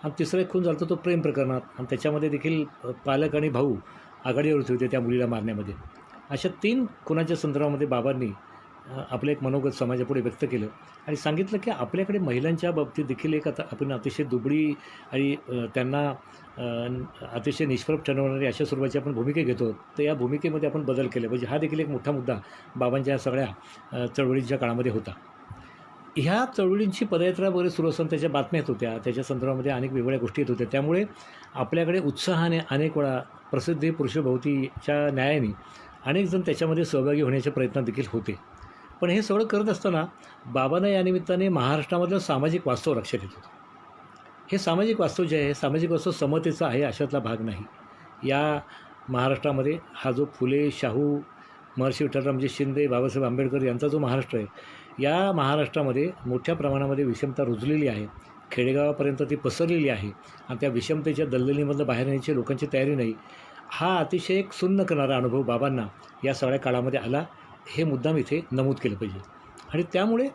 आणि तिसरा एक खून झाला तो प्रेम प्रकरणात, आणि त्याच्यामध्ये देखील पालक आणि भाऊ आघाडीवरती होते त्या मुलीला मारण्यामध्ये. अशा 3 खुनाच्या संदर्भामध्ये बाबांनी आपलं एक मनोगत समाजापुढे व्यक्त केलं आणि सांगितलं की आपल्याकडे महिलांच्या बाबतीत देखील एक आता आपण अतिशय दुबळी आणि त्यांना अतिशय निष्प्रभ ठरवणारी अशा स्वरूपाची आपण भूमिका घेतो, तर या भूमिकेमध्ये आपण बदल केले पाहिजे. हा देखील एक मोठा मुद्दा बाबांच्या या सगळ्या चळवळींच्या काळामध्ये होता. ह्या चळवळींची पदयात्रा वगैरे सुरू असताना त्याच्या बातम्या येत होत्या, त्याच्या संदर्भामध्ये अनेक वेगवेगळ्या गोष्टी येत होत्या. त्यामुळे आपल्याकडे उत्साहाने अनेक वेळा प्रसिद्धी पुरुषभोवतीच्या न्यायाने अनेक जण त्याच्यामध्ये सहभागी होण्याचे प्रयत्न देखील होते. पण हे सगळं करत असताना बाबांना या निमित्ताने महाराष्ट्रामधलं सामाजिक वास्तव लक्षात येत होतं. हे सामाजिक वास्तव जे आहे, सामाजिक वास्तव समतेचं आहे अशातला भाग नाही. या महाराष्ट्रामध्ये हा जो फुले, शाहू, महर्षी विठ्ठलरामजी शिंदे, बाबासाहेब आंबेडकर यांचा जो महाराष्ट्र आहे, या महाराष्ट्रामध्ये मोठ्या प्रमाणामध्ये विषमता रुजलेली आहे. खेडेगावापर्यंत ती पसरलेली आहे आणि त्या विषमतेच्या दलदलीमधलं बाहेर येण्याची लोकांची तयारी नाही. हा अतिशय एक सुन्न करणारा अनुभव बाबांना या सगळ्या काळामध्ये आला, हे मुद्दाम इथे नमूद केलं पाहिजे. आणि त्यामुळे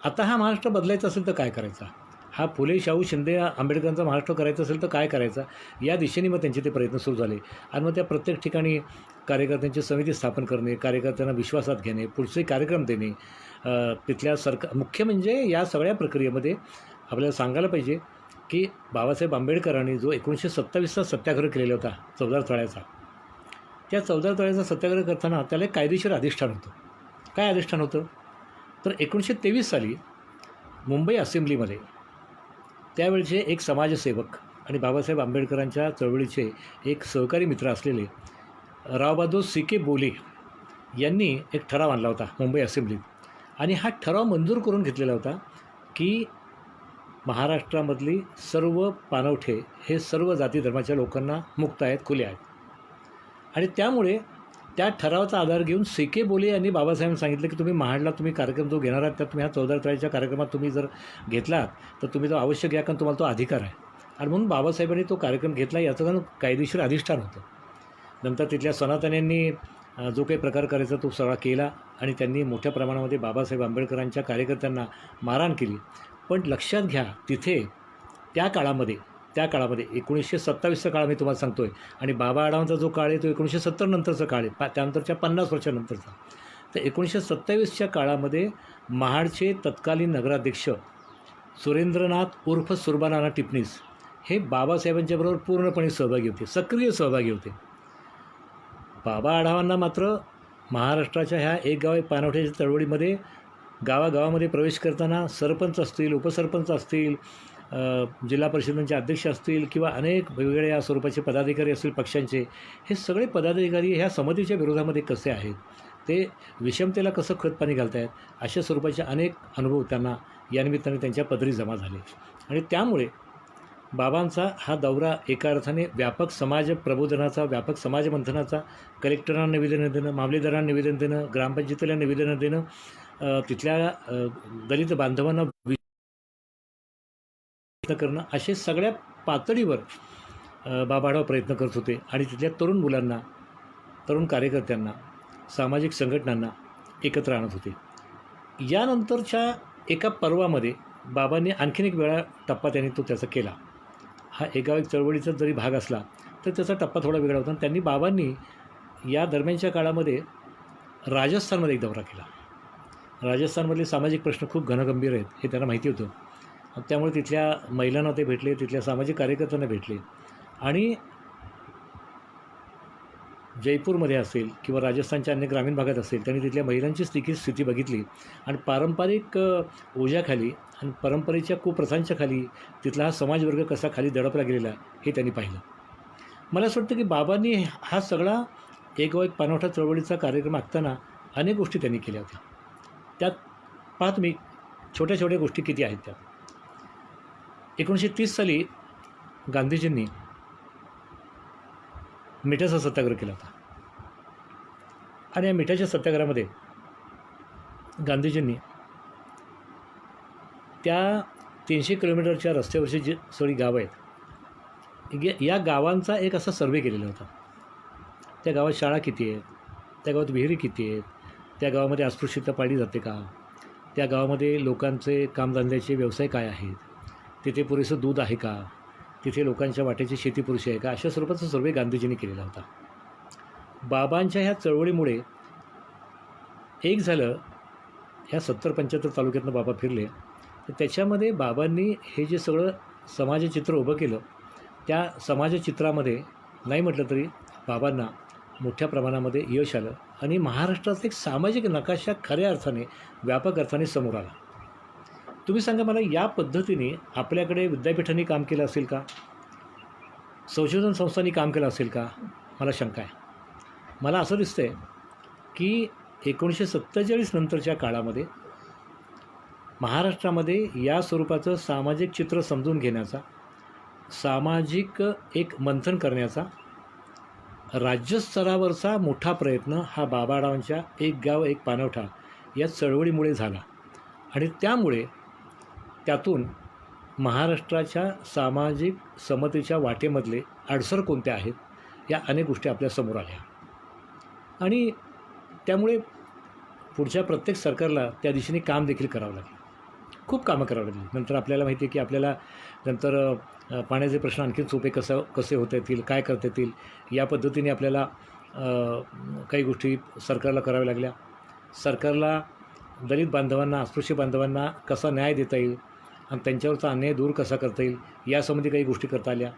आता हा महाराष्ट्र बदलायचा असेल तर काय करायचा? हा फुले, शाहू, शिंदे, आंबेडकरांचा महाराष्ट्र करायचा असेल तर काय करायचा? या दिशेने मग त्यांचे ते प्रयत्न सुरू झाले. आणि मग त्या प्रत्येक ठिकाणी कार्यकर्त्यांची समिती स्थापन करणे, कार्यकर्त्यांना विश्वासात घेणे, पुढचे कार्यक्रम देणे, तिथल्या मुख्य म्हणजे या सगळ्या प्रक्रियेमध्ये आपल्याला सांगायला पाहिजे की बाबासाहेब आंबेडकरांनी जो 1927चा सत्याग्रह केलेला होता 14 तळ्याचा, त्या 14 तळ्याचा सत्याग्रह करताना त्याला एक कायदेशीर अधिष्ठान होतं. काय अधिष्ठान होतं? तर 1923 साली मुंबई असेंब्लीमध्ये त्यावेळचे एक समाजसेवक आणि बाबासाहेब आंबेडकरांच्या चळवळीचे एक सहकारी मित्र असलेले रावबहादूर सी.के. बोले यांनी एक ठराव आणला होता मुंबई असेंब्लीत. आणि हा ठराव मंजूर करून घेतलेला होता की महाराष्ट्रामधली सर्व पाणवठे हे सर्व जाती धर्माच्या लोकांना मुक्त आहेत, खुले आहेत. आणि त्यामुळे त्या ठरावाचा आधार घेऊन सी.के. बोले यांनी बाबासाहेबांना सांगितलं की तुम्ही महाडला तुम्ही कार्यक्रम जो घेणार आहात त्यात तुम्ही ह्या 14 तळ्याच्या कार्यक्रमात तुम्ही जर घेतलात तर तुम्ही तो अवश्य घ्या, कारण तुम्हाला तो अधिकार आहे. आणि म्हणून बाबासाहेबांनी तो कार्यक्रम घेतला. याचं कारण कायदेशीर अधिष्ठान होतं. नंतर तिथल्या सनातन्यांनी जो काही प्रकार करायचा तो सगळा केला आणि त्यांनी मोठ्या प्रमाणामध्ये बाबासाहेब आंबेडकरांच्या कार्यकर्त्यांना मारहाण केली. पण लक्षात घ्या, तिथे त्या काळामध्ये 1927चा काळ मी तुम्हाला सांगतो आहे आणि बाबा आढावांचा जो काळ आहे तो 1970 नंतरचा काळ आहे, त्यानंतरच्या 50 वर्षानंतरचा. तर 1927च्या काळामध्ये महाडचे तत्कालीन नगराध्यक्ष सुरेंद्रनाथ उर्फ सुरबानाना टिपणीस हे बाबासाहेबांच्याबरोबर पूर्णपणे सहभागी होते, सक्रिय सहभागी होते. बाबा आढावांना मात्र महाराष्ट्राच्या ह्या एक गाव एक पाणवठ्याच्या चळवळीमध्ये गावागावामध्ये प्रवेश करताना सरपंच असतील, उपसरपंच असतील, जिल्हा परिषदांचे अध्यक्ष असतील किंवा अनेक वेगवेगळ्या स्वरूपाचे पदाधिकारी असतील पक्षांचे, हे सगळे पदाधिकारी ह्या समतेच्या विरोधामध्ये कसे आहेत, ते विषमतेला कसं खतपाणी घालत आहेत, अशा स्वरूपाचे अनेक अनुभव त्यांना या निमित्ताने त्यांच्या पदरी जमा झाले. आणि त्यामुळे बाबांचा हा दौरा एका अर्थाने व्यापक समाज प्रबोधनाचा, व्यापक समाज मंथनाचा, कलेक्टरांना निवेदनं देणं, मामलेदारांना निवेदन देणं, ग्रामपंचायतीला निवेदनं देणं, तिथल्या दलित बांधवांना करणं, असे सगळ्या पातळीवर बाबा आढाव प्रयत्न करत होते. आणि तिथल्या तरुण मुलांना, तरुण कार्यकर्त्यांना, सामाजिक संघटनांना एकत्र आणत होते. यानंतरच्या एका पर्वामध्ये बाबांनी आणखीन एक वेळा टप्पा त्यांनी तो त्याचा केला. हा एकावेक चळवळीचा जरी भाग असला तर त्याचा टप्पा थोडा वेगळा होता. आणि बाबांनी या दरम्यानच्या काळामध्ये राजस्थानमध्ये एक दौरा केला. राजस्थानमधले सामाजिक प्रश्न खूप घनगंभीर आहेत हे त्यांना माहिती होतं. त्यामुळे तिथल्या महिलांना ते भेटले, तिथल्या सामाजिक कार्यकर्त्यांना भेटले. आणि जयपूरमध्ये असेल किंवा राजस्थानच्या अन्य ग्रामीण भागात असेल, त्यांनी तिथल्या महिलांची स्थिती बघितली आणि पारंपरिक ओझ्याखाली आणि परंपरेच्या कुप्रथांच्या खाली तिथला हा समाजवर्ग कसा खाली दडपला गेलेला हे त्यांनी पाहिलं. मला असं वाटतं की बाबांनी हा सगळा एक पाणवठा चळवळीचा कार्यक्रम आखताना अनेक गोष्टी त्यांनी केल्या होत्या. त्यात पहा तुम्ही छोट्या छोट्या गोष्टी किती आहेत त्यात. 1930 साली गांधीजींनी मिठाचा सत्याग्रह केला होता. आणि या मिठाच्या सत्याग्रहामध्ये गांधीजींनी त्या 300 किलोमीटरच्या रस्त्यावरची जी सगळी गावं आहेत या गावांचा एक असा सर्वे केलेला होता. त्या गावात शाळा किती आहेत, त्या गावात विहिरी किती आहेत, त्या गावामध्ये अस्पृश्यता पाळली जाते का, त्या गावामध्ये लोकांचे कामधंद्याचे व्यवसाय काय आहेत, तिथे पुरेसं दूध आहे का, तिथे लोकांच्या वाट्याची शेती पुरुषी आहे का, अशा स्वरूपाचा सर्वे गांधीजींनी केलेला होता. बाबांच्या ह्या चळवळीमुळे एक झालं, ह्या 70-75 तालुक्यातनं बाबा फिरले, तर त्याच्यामध्ये बाबांनी हे जे सगळं समाजचित्र उभं केलं, त्या समाजचित्रामध्ये नाही म्हटलं तरी बाबांना मोठ्या प्रमाणामध्ये यश आलं आणि महाराष्ट्राचा एक सामाजिक नकाशा खऱ्या अर्थाने व्यापक अर्थाने समोर आला. तुम्ही सांगा मला, या पद्धतीने आपल्याकडे विद्यापीठांनी काम केलं असेल का? संशोधन संस्थांनी काम केलं असेल का? मला शंका आहे. मला असं दिसतं आहे की 1947 नंतरच्या काळामध्ये महाराष्ट्रामध्ये या स्वरूपाचं सामाजिक चित्र समजून घेण्याचा, सामाजिक एक मंथन करण्याचा राज्यस्तरावरचा मोठा प्रयत्न हा बाबारावांच्या एक गाव एक पाणवठा या चळवळीमुळे झाला. आणि त्यामुळे त्यातून महाराष्ट्राच्या सामाजिक समतेच्या वाटेमधले अडसर कोणत्या आहेत, या अनेक गोष्टी आपल्यासमोर आल्या. आणि त्यामुळे पुढच्या प्रत्येक सरकारला त्या दिशेने काम देखील करावं लागलं. खूप कामं करावं लागली. नंतर आपल्याला माहिती आहे की आपल्याला नंतर पाण्याचे प्रश्न आणखी सोपे कसे होता येतील, काय करता येतील, या पद्धतीने आपल्याला काही गोष्टी सरकारला कराव्या लागल्या. सरकारला दलित बांधवांना, अस्पृश्य बांधवांना कसा न्याय देता येईल आणि त्यांच्यावरचा अन्याय दूर कसा करता येईल, यासंबंधी काही गोष्टी करता आल्या.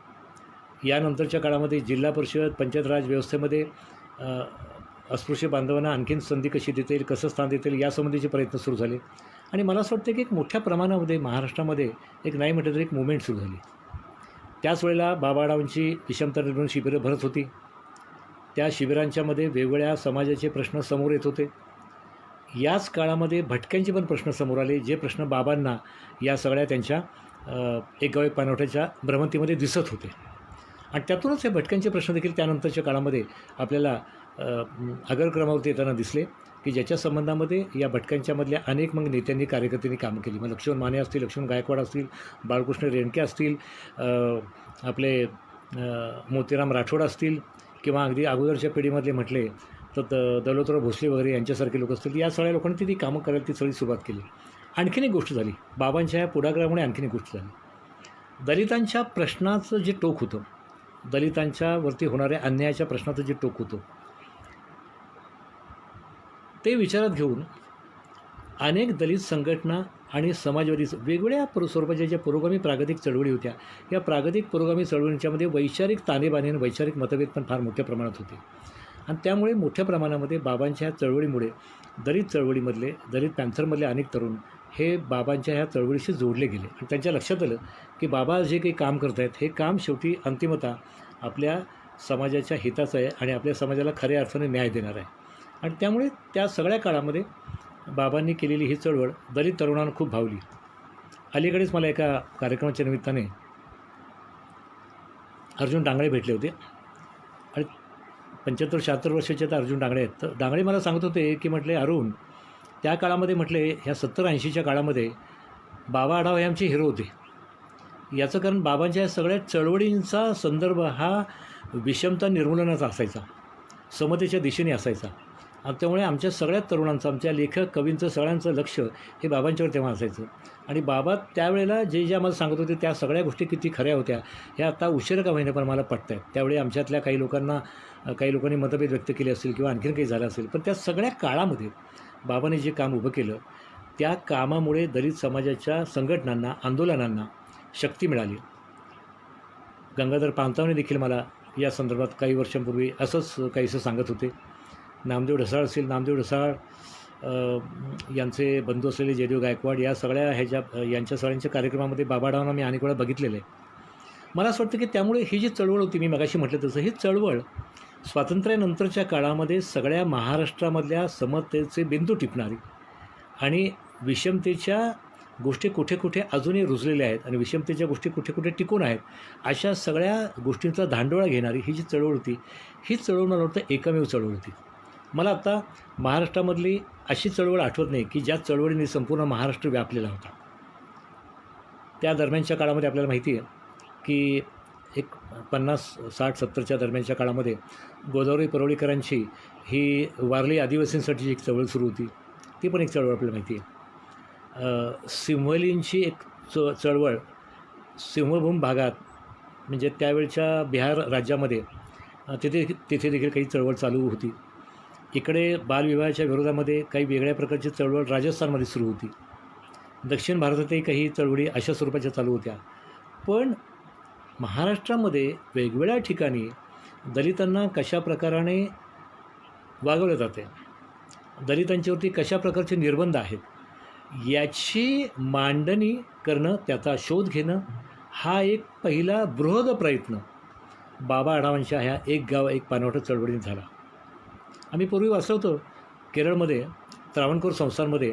यानंतरच्या काळामध्ये जिल्हा परिषद, पंचायत राज व्यवस्थेमध्ये अस्पृश्य बांधवांना आणखीन संधी कशी देता येईल, कसं स्थान देता येईल, यासंबंधीचे प्रयत्न सुरू झाले. आणि मला असं वाटतं की एक मोठ्या प्रमाणामध्ये महाराष्ट्रामध्ये एक नाही म्हटलं तर एक मुवमेंट सुरू झाली. त्याच वेळेला बाबारावांची विषमता निर्मूलन शिबिरं भरत होती. त्या शिबिरांच्यामध्ये वेगवेगळ्या समाजाचे प्रश्न समोर येत होते. याच काळामध्ये भटक्यांचे पण प्रश्न समोर आले, जे प्रश्न बाबांना या सगळ्या त्यांच्या एक गाव एक पाणवठ्याच्या भ्रमंतीमध्ये दिसत होते. आणि त्यातूनच हे भटक्यांचे प्रश्न देखील त्यानंतरच्या काळामध्ये आपल्याला अग्रक्रमावरती येताना दिसले, की ज्याच्या संबंधामध्ये या भटक्यांच्यामधल्या अनेक मग नेत्यांनी, कार्यकर्त्यांनी कामं केली. मग लक्ष्मण माने असतील, लक्ष्मण गायकवाड असतील, बाळकृष्ण रेणके असतील, आपले मोतीराम राठोड असतील, किंवा अगदी अगोदरच्या पिढीमधले म्हटले तर दौलतराव भोसले वगैरे यांच्यासारखे लोक असतील. या सगळ्या लोकांनी ती कामं करायला ती सगळी सुरुवात केली. आणखीन एक गोष्ट झाली, बाबांच्या या पुढाकारामुळे आणखीन एक गोष्ट झाली. दलितांच्या प्रश्नाचं जे टोक होतं, दलितांच्यावरती होणाऱ्या अन्यायाच्या प्रश्नाचं जे टोक होतं, ते विचारात घेऊन अनेक दलित संघटना आणि समाजवादी वेगवेगळ्या स्वरूपाच्या ज्या पुरोगामी प्रागतिक चळवळी होत्या, या प्रागतिक पुरोगामी चळवळींच्यामध्ये वैचारिक ताणेबाणे आणि वैचारिक मतभेद पण फार मोठ्या प्रमाणात होते. आणि त्यामुळे मोठ्या प्रमाणामध्ये बाबांच्या ह्या चळवळीमुळे दलित चळवळीमधले, दलित पॅन्थरमधले अनेक तरुण हे बाबांच्या ह्या चळवळीशी जोडले गेले. आणि त्यांच्या लक्षात आलं की बाबा जे काही काम करत आहेत, हे काम शेवटी अंतिमतः आपल्या समाजाच्या हिताचं आहे आणि आपल्या समाजाला खऱ्या अर्थाने न्याय देणार आहे. आणि त्यामुळे त्या सगळ्या काळामध्ये बाबांनी केलेली ही चळवळ दलित तरुणांना खूप भावली. अलीकडेच मला एका कार्यक्रमाच्या निमित्ताने अर्जुन डांगळे भेटले होते. आणि 75-76 वर्षाचे आता अर्जुन डांगळे आहेत. तर डांगळे मला सांगत होते की म्हटले, अरुण, त्या काळामध्ये म्हटले ह्या 70-80च्या काळामध्ये बाबा आढाव हे आमचे हिरो होते. याचं कारण बाबांच्या सगळ्या चळवळींचा संदर्भ हा विषमता निर्मूलनाचा असायचा, समतेच्या दिशेने असायचा. आणि त्यामुळे आमच्या सगळ्या तरुणांचं, आमच्या लेखक कवींचं सगळ्यांचं लक्ष हे बाबांच्यावर तेव्हा असायचं. आणि बाबा त्यावेळेला जे आम्हाला सांगत होते त्या सगळ्या गोष्टी किती खऱ्या होत्या, ह्या आता उशिरा का महिने पण मला पटत आहेत. त्यावेळी आमच्यातल्या काही लोकांनी मतभेद व्यक्त केले असतील किंवा आणखीन काही झालं असेल, पण त्या सगळ्या काळामध्ये बाबांनी जे काम उभं केलं, त्या कामामुळे दलित समाजाच्या संघटनांना, आंदोलनांना शक्ती मिळाली. गंगाधर पानतावणे देखील मला या संदर्भात काही वर्षांपूर्वी असंच काहीसं सांगत होते. नामदेव ढसाळ असतील, नामदेव ढसाळ यांचे बंधू असलेले जयदेव गायकवाड, या सगळ्या यांच्या सगळ्यांच्या कार्यक्रमामध्ये बाबाडावांना मी अनेक वेळा बघितलेलं आहे. मला असं वाटतं की त्यामुळे ही जी चळवळ होती, मी मगाशी म्हटलं तसं, ही चळवळ स्वातंत्र्यानंतरच्या काळामध्ये सगळ्या महाराष्ट्रामधल्या समतेचे बिंदू टिपणारी आणि विषमतेच्या गोष्टी कुठे कुठे अजूनही रुजलेल्या आहेत आणि विषमतेच्या गोष्टी कुठे कुठे टिकून आहेत, अशा सगळ्या गोष्टींचा धांडोळा घेणारी ही जी चळवळ होती, ही चळवळ मला वाटतं एकमेव चळवळ होती. मला आता महाराष्ट्रामधली अशी चळवळ आठवत नाही की ज्या चळवळीने संपूर्ण महाराष्ट्र व्यापलेला होता. त्या दरम्यानच्या काळामध्ये आपल्याला माहिती आहे की एक 50-60-70च्या दरम्यानच्या काळामध्ये गोदावरी परोळीकरांची ही वारली आदिवासींसाठीची एक चळवळ सुरू होती. ती पण एक चळवळ आपल्याला माहिती आहे. सिंहलींची एक चळवळ सिंहभूम भागात, म्हणजे त्यावेळच्या बिहार राज्यामध्ये तिथे देखील काही चळवळ चालू होती. इकडे बालविवाहाच्या विरोधामध्ये काही वेगळ्या प्रकारची चळवळ राजस्थानमध्ये सुरू होती. दक्षिण भारतातही काही चळवळी अशा स्वरूपाच्या चालू होत्या. पण महाराष्ट्रामध्ये वेगवेगळ्या ठिकाणी दलितांना कशा प्रकाराने वागवलं जाते, दलितांच्यावरती कशा प्रकारचे निर्बंध आहेत, याची मांडणी करणं, त्याचा शोध घेणं हा एक पहिला बृहद प्रयत्न बाबा आढावांच्या ह्या एक गाव एक पाणवठा चळवळीत झाला. आम्ही पूर्वी वाचलं होतं केरळमध्ये त्रावणकोर संस्थांमध्ये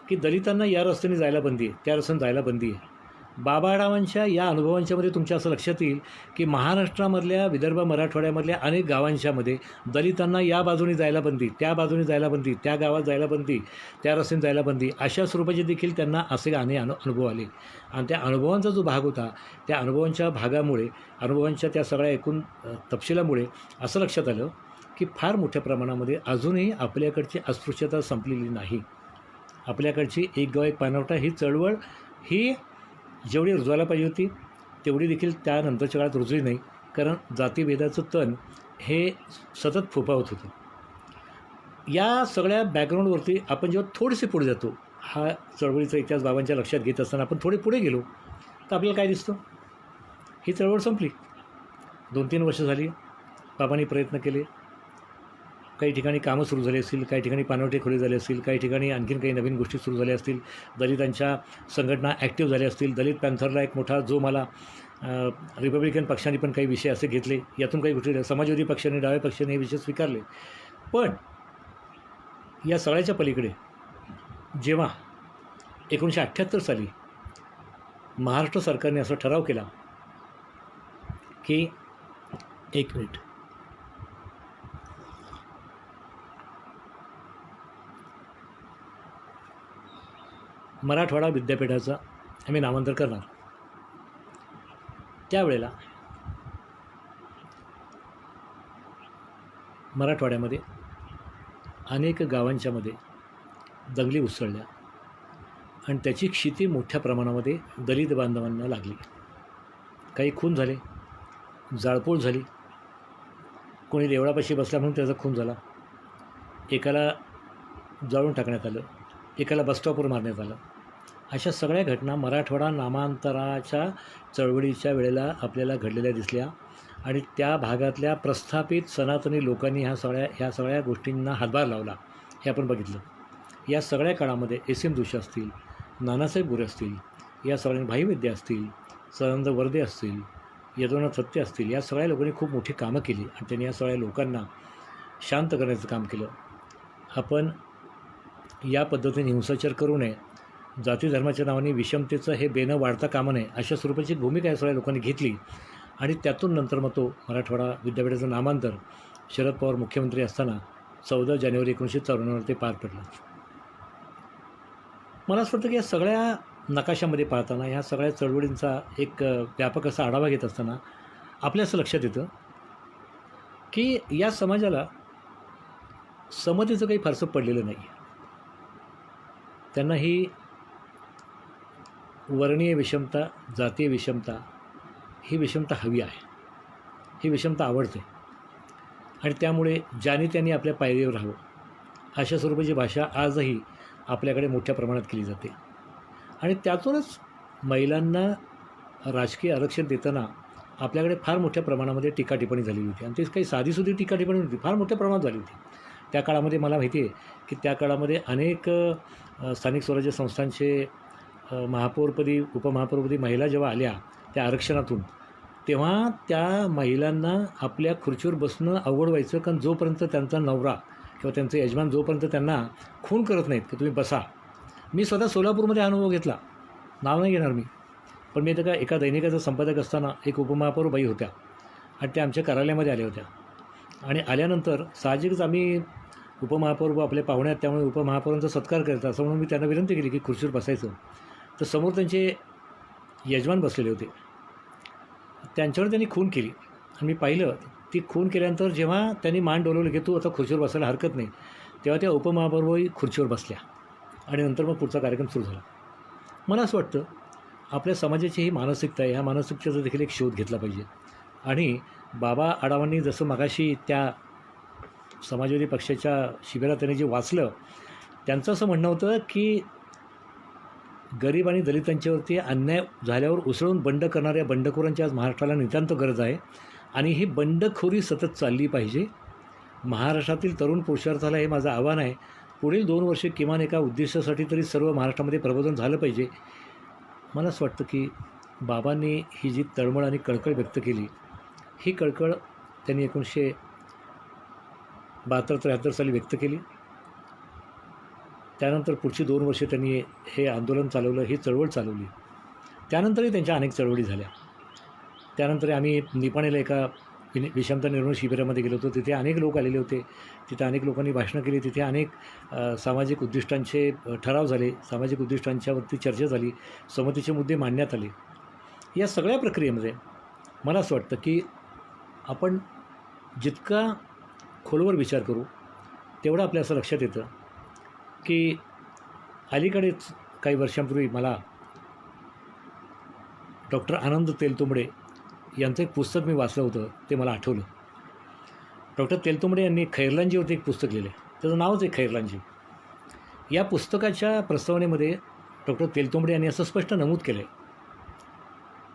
की दलितांना या रस्त्याने जायला बंदी आहे, त्या रस्त्याने जायला बंदी आहे. बाबा आढावांच्या या अनुभवांच्यामध्ये तुमच्या असं लक्षात येईल की महाराष्ट्रामधल्या विदर्भ मराठवाड्यामधल्या अनेक गावांच्यामध्ये दलितांना या बाजूने जायला बंदी, त्या बाजूने जायला बंदी, त्या गावात जायला बंदी, त्या रस्त्याने जायला बंदी, अशा स्वरूपाचे देखील त्यांना असे अनुभव आले. आणि त्या अनुभवांचा जो भाग होता त्या अनुभवांच्या भागामुळे, अनुभवांच्या त्या सगळ्या एकूण तपशिलामुळे असं लक्षात आलं की फार मोठ्या प्रमाणामध्ये अजूनही आपल्याकडची अस्पृश्यता संपलेली नाही. आपल्याकडची एक गाव एक पाणवठा ही चळवळ ही जेवढी रुजवायला पाहिजे होती तेवढी देखील त्यानंतरच्या काळात रुजली नाही, कारण जातीभेदाचं तण हे सतत फोफावत होतं. या सगळ्या बॅकग्राऊंडवरती आपण जेव्हा थोडेसे पुढे जातो, हा चळवळीचा इतिहास बाबांच्या लक्षात घेत असताना आपण थोडे पुढे गेलो तर आपल्याला काय दिसतं, ही चळवळ संपली. 2-3 वर्ष झाली, बाबांनी प्रयत्न केले, काही ठिकाणी कामं सुरू झाली असतील, काही ठिकाणी पाणवठे खुले झाले असतील, काही ठिकाणी आणखीन काही नवीन गोष्टी सुरू झाल्या असतील, दलितांच्या संघटना ॲक्टिव्ह झाल्या असतील. दलित पॅन्थरला एक मोठा जो मला रिपब्लिकन पक्षाने पण काही विषय असे घेतले, यातून काही गोष्टी समाजवादी पक्षाने, डाव्या पक्षाने हे विषय स्वीकारले. पण या सगळ्याच्या पलीकडे जेव्हा 1978 साली महाराष्ट्र सरकारने असा ठराव केला की एक मिनिट, मराठवाडा विद्यापीठाचं आम्ही नामांतर करणार. त्यावेळेला मराठवाड्यामध्ये अनेक गावांच्यामध्ये दंगली उसळल्या आणि त्याची क्षिती मोठ्या प्रमाणामध्ये दलित बांधवांना लागली. काही खून झाले, जाळपोळ झाली, कोणी देवळापाशी बसला म्हणून त्याचा खून झाला, एकाला जाळून टाकण्यात आलं, एकाला बसस्टॉपवर मारण्यात आलं. अशा सगळ्या घटना मराठवाडा नामांतराच्या चळवळीच्या वेळेला आपल्याला घडलेल्या दिसल्या आणि त्या भागातल्या प्रस्थापित सनातनी लोकांनी ह्या सगळ्या गोष्टींना हातभार लावला, हे आपण बघितलं. या सगळ्या काळामध्ये एस.एम. जोशी असतील, नानासाहेब गोरे असतील, या सगळ्यांनी भाई विद्या असतील, सदानंद वर्दे असतील, यदुनाथ सत्य असतील, या सगळ्या लोकांनी खूप मोठी कामं केली आणि त्यांनी या सगळ्या लोकांना शांत करण्याचं काम केलं. आपण या पद्धतीने हिंसाचार करू नये, जाती धर्माच्या नावाने विषमतेचं हे बेनं वाढता कामा नये, अशा स्वरूपाची भूमिका या सगळ्या लोकांनी घेतली. आणि त्यातून नंतर मग तो मराठवाडा विद्यापीठाचं नामांतर शरद पवार मुख्यमंत्री असताना 14 जानेवारी 1954 ते पार पडलं. मला असं वाटतं की या सगळ्या नकाशामध्ये पाहताना, ह्या सगळ्या चळवळींचा एक व्यापक असा आढावा घेत असताना आपल्या असं लक्षात येतं की या समाजाला समतेचं काही फारसं पडलेलं नाही. त्यांना ही वर्णीय विषमता, जातीय विषमता, ही विषमता हवी आहे, ही विषमता आवडते आणि त्यामुळे ज्याने त्यांनी आपल्या पायरीवर राहावं अशा स्वरूपाची भाषा आजही आपल्याकडे मोठ्या प्रमाणात केली जाते. आणि त्यातूनच महिलांना राजकीय आरक्षण देताना आपल्याकडे फार मोठ्या प्रमाणामध्ये टीकाटिप्पणी झालेली होती आणि ती काही साधीसुधी टीकाटिप्पणी होती, फार मोठ्या प्रमाणात झाली होती. त्या काळामध्ये मला माहिती आहे की त्या काळामध्ये अनेक स्थानिक स्वराज्य संस्थांचे महापौरपदी, उपमहापौरपदी महिला जेव्हा आल्या त्या आरक्षणातून, तेव्हा त्या महिलांना आपल्या खुर्चीवर बसणं अवघड व्हायचं, कारण जोपर्यंत त्यांचा नवरा किंवा त्यांचे यजमान जोपर्यंत त्यांना खून करत नाहीत की तुम्ही बसा. मी स्वतः सोलापूरमध्ये अनुभव घेतला, नाव नाही घेणार मी, पण मी तर एका दैनिकाचा संपादक असताना एक उपमहापौर बाई होत्या आणि त्या आमच्या कार्यालयामध्ये आल्या होत्या. आणि आल्यानंतर साहजिकच आम्ही उपमहापौर आपले पाहुणे आहेत, त्यामुळे उपमहापौरांचा सत्कार करायचा असं म्हणून मी त्यांना विनंती केली की खुर्चीवर बसायचं. तर समोर त्यांचे यजमान बसलेले होते, त्यांच्यावर त्यांनी खून केली आणि मी पाहिलं. ती खून केल्यानंतर जेव्हा त्यांनी मान डोलवलं की तू आता खुर्चीवर बसायला हरकत नाही, तेव्हा त्या उपमहापौरही खुर्चीवर बसल्या आणि नंतर मग पुढचा कार्यक्रम सुरू झाला. मला असं वाटतं आपल्या समाजाची ही मानसिकता आहे, ह्या मानसिकतेचा देखील एक शोध घेतला पाहिजे. आणि बाबा आढावांनी जसं मगाशी त्या समाजवादी पक्षाच्या शिबिरात त्यांनी जे वाचलं, त्यांचं असं म्हणणं होतं की गरीब आणि दलितांच्यावरती अन्याय झाल्यावर उसळून बंड करणाऱ्या बंडखोरांची आज महाराष्ट्राला नितांत गरज आहे आणि ही बंडखोरी सतत चालली पाहिजे. महाराष्ट्रातील तरुण पुरुषार्थाला हे माझं आव्हान आहे पुढील 2 वर्षे किमान एका उद्दिष्टासाठी तरी सर्व महाराष्ट्रामध्ये प्रबोधन झालं पाहिजे. मला असं वाटतं की बाबांनी ही जी तळमळ आणि कळकळ व्यक्त केली, ही कळकळ त्यांनी 1972-73 साली व्यक्त केली. त्यानंतर पुढची 2 वर्षे त्यांनी हे आंदोलन चालवलं, ही चळवळ चालवली. त्यानंतरही त्यांच्या अनेक चळवळी झाल्या. त्यानंतर आम्ही निपाणीला एका विषमता निर्मूलन शिबिरामध्ये गेलो होतो. तिथे अनेक लोक आलेले होते. तिथे अनेक लोकांनी भाषणं केली. तिथे अनेक सामाजिक उद्दिष्टांचे ठराव झाले. सामाजिक उद्दिष्टांच्यावरती चर्चा झाली. संमतीचे मुद्दे मांडण्यात आले. या सगळ्या प्रक्रियेमध्ये मला असं वाटतं की आपण जितका खोलवर विचार करू, तेवढं आपल्या असं लक्षात येतं की अलीकडेच काही वर्षांपूर्वी मला डॉक्टर आनंद तेलतुंबडे यांचं एक पुस्तक मी वाचलं होतं, ते मला आठवलं. डॉक्टर तेलतुंबडे यांनी खैरलांजीवरती एक पुस्तक लिहिलं आहे. त्याचं नावच आहे खैरलांजी. या पुस्तकाच्या प्रस्तावनेमध्ये डॉक्टर तेलतुंबडे यांनी असं स्पष्ट नमूद केलं आहे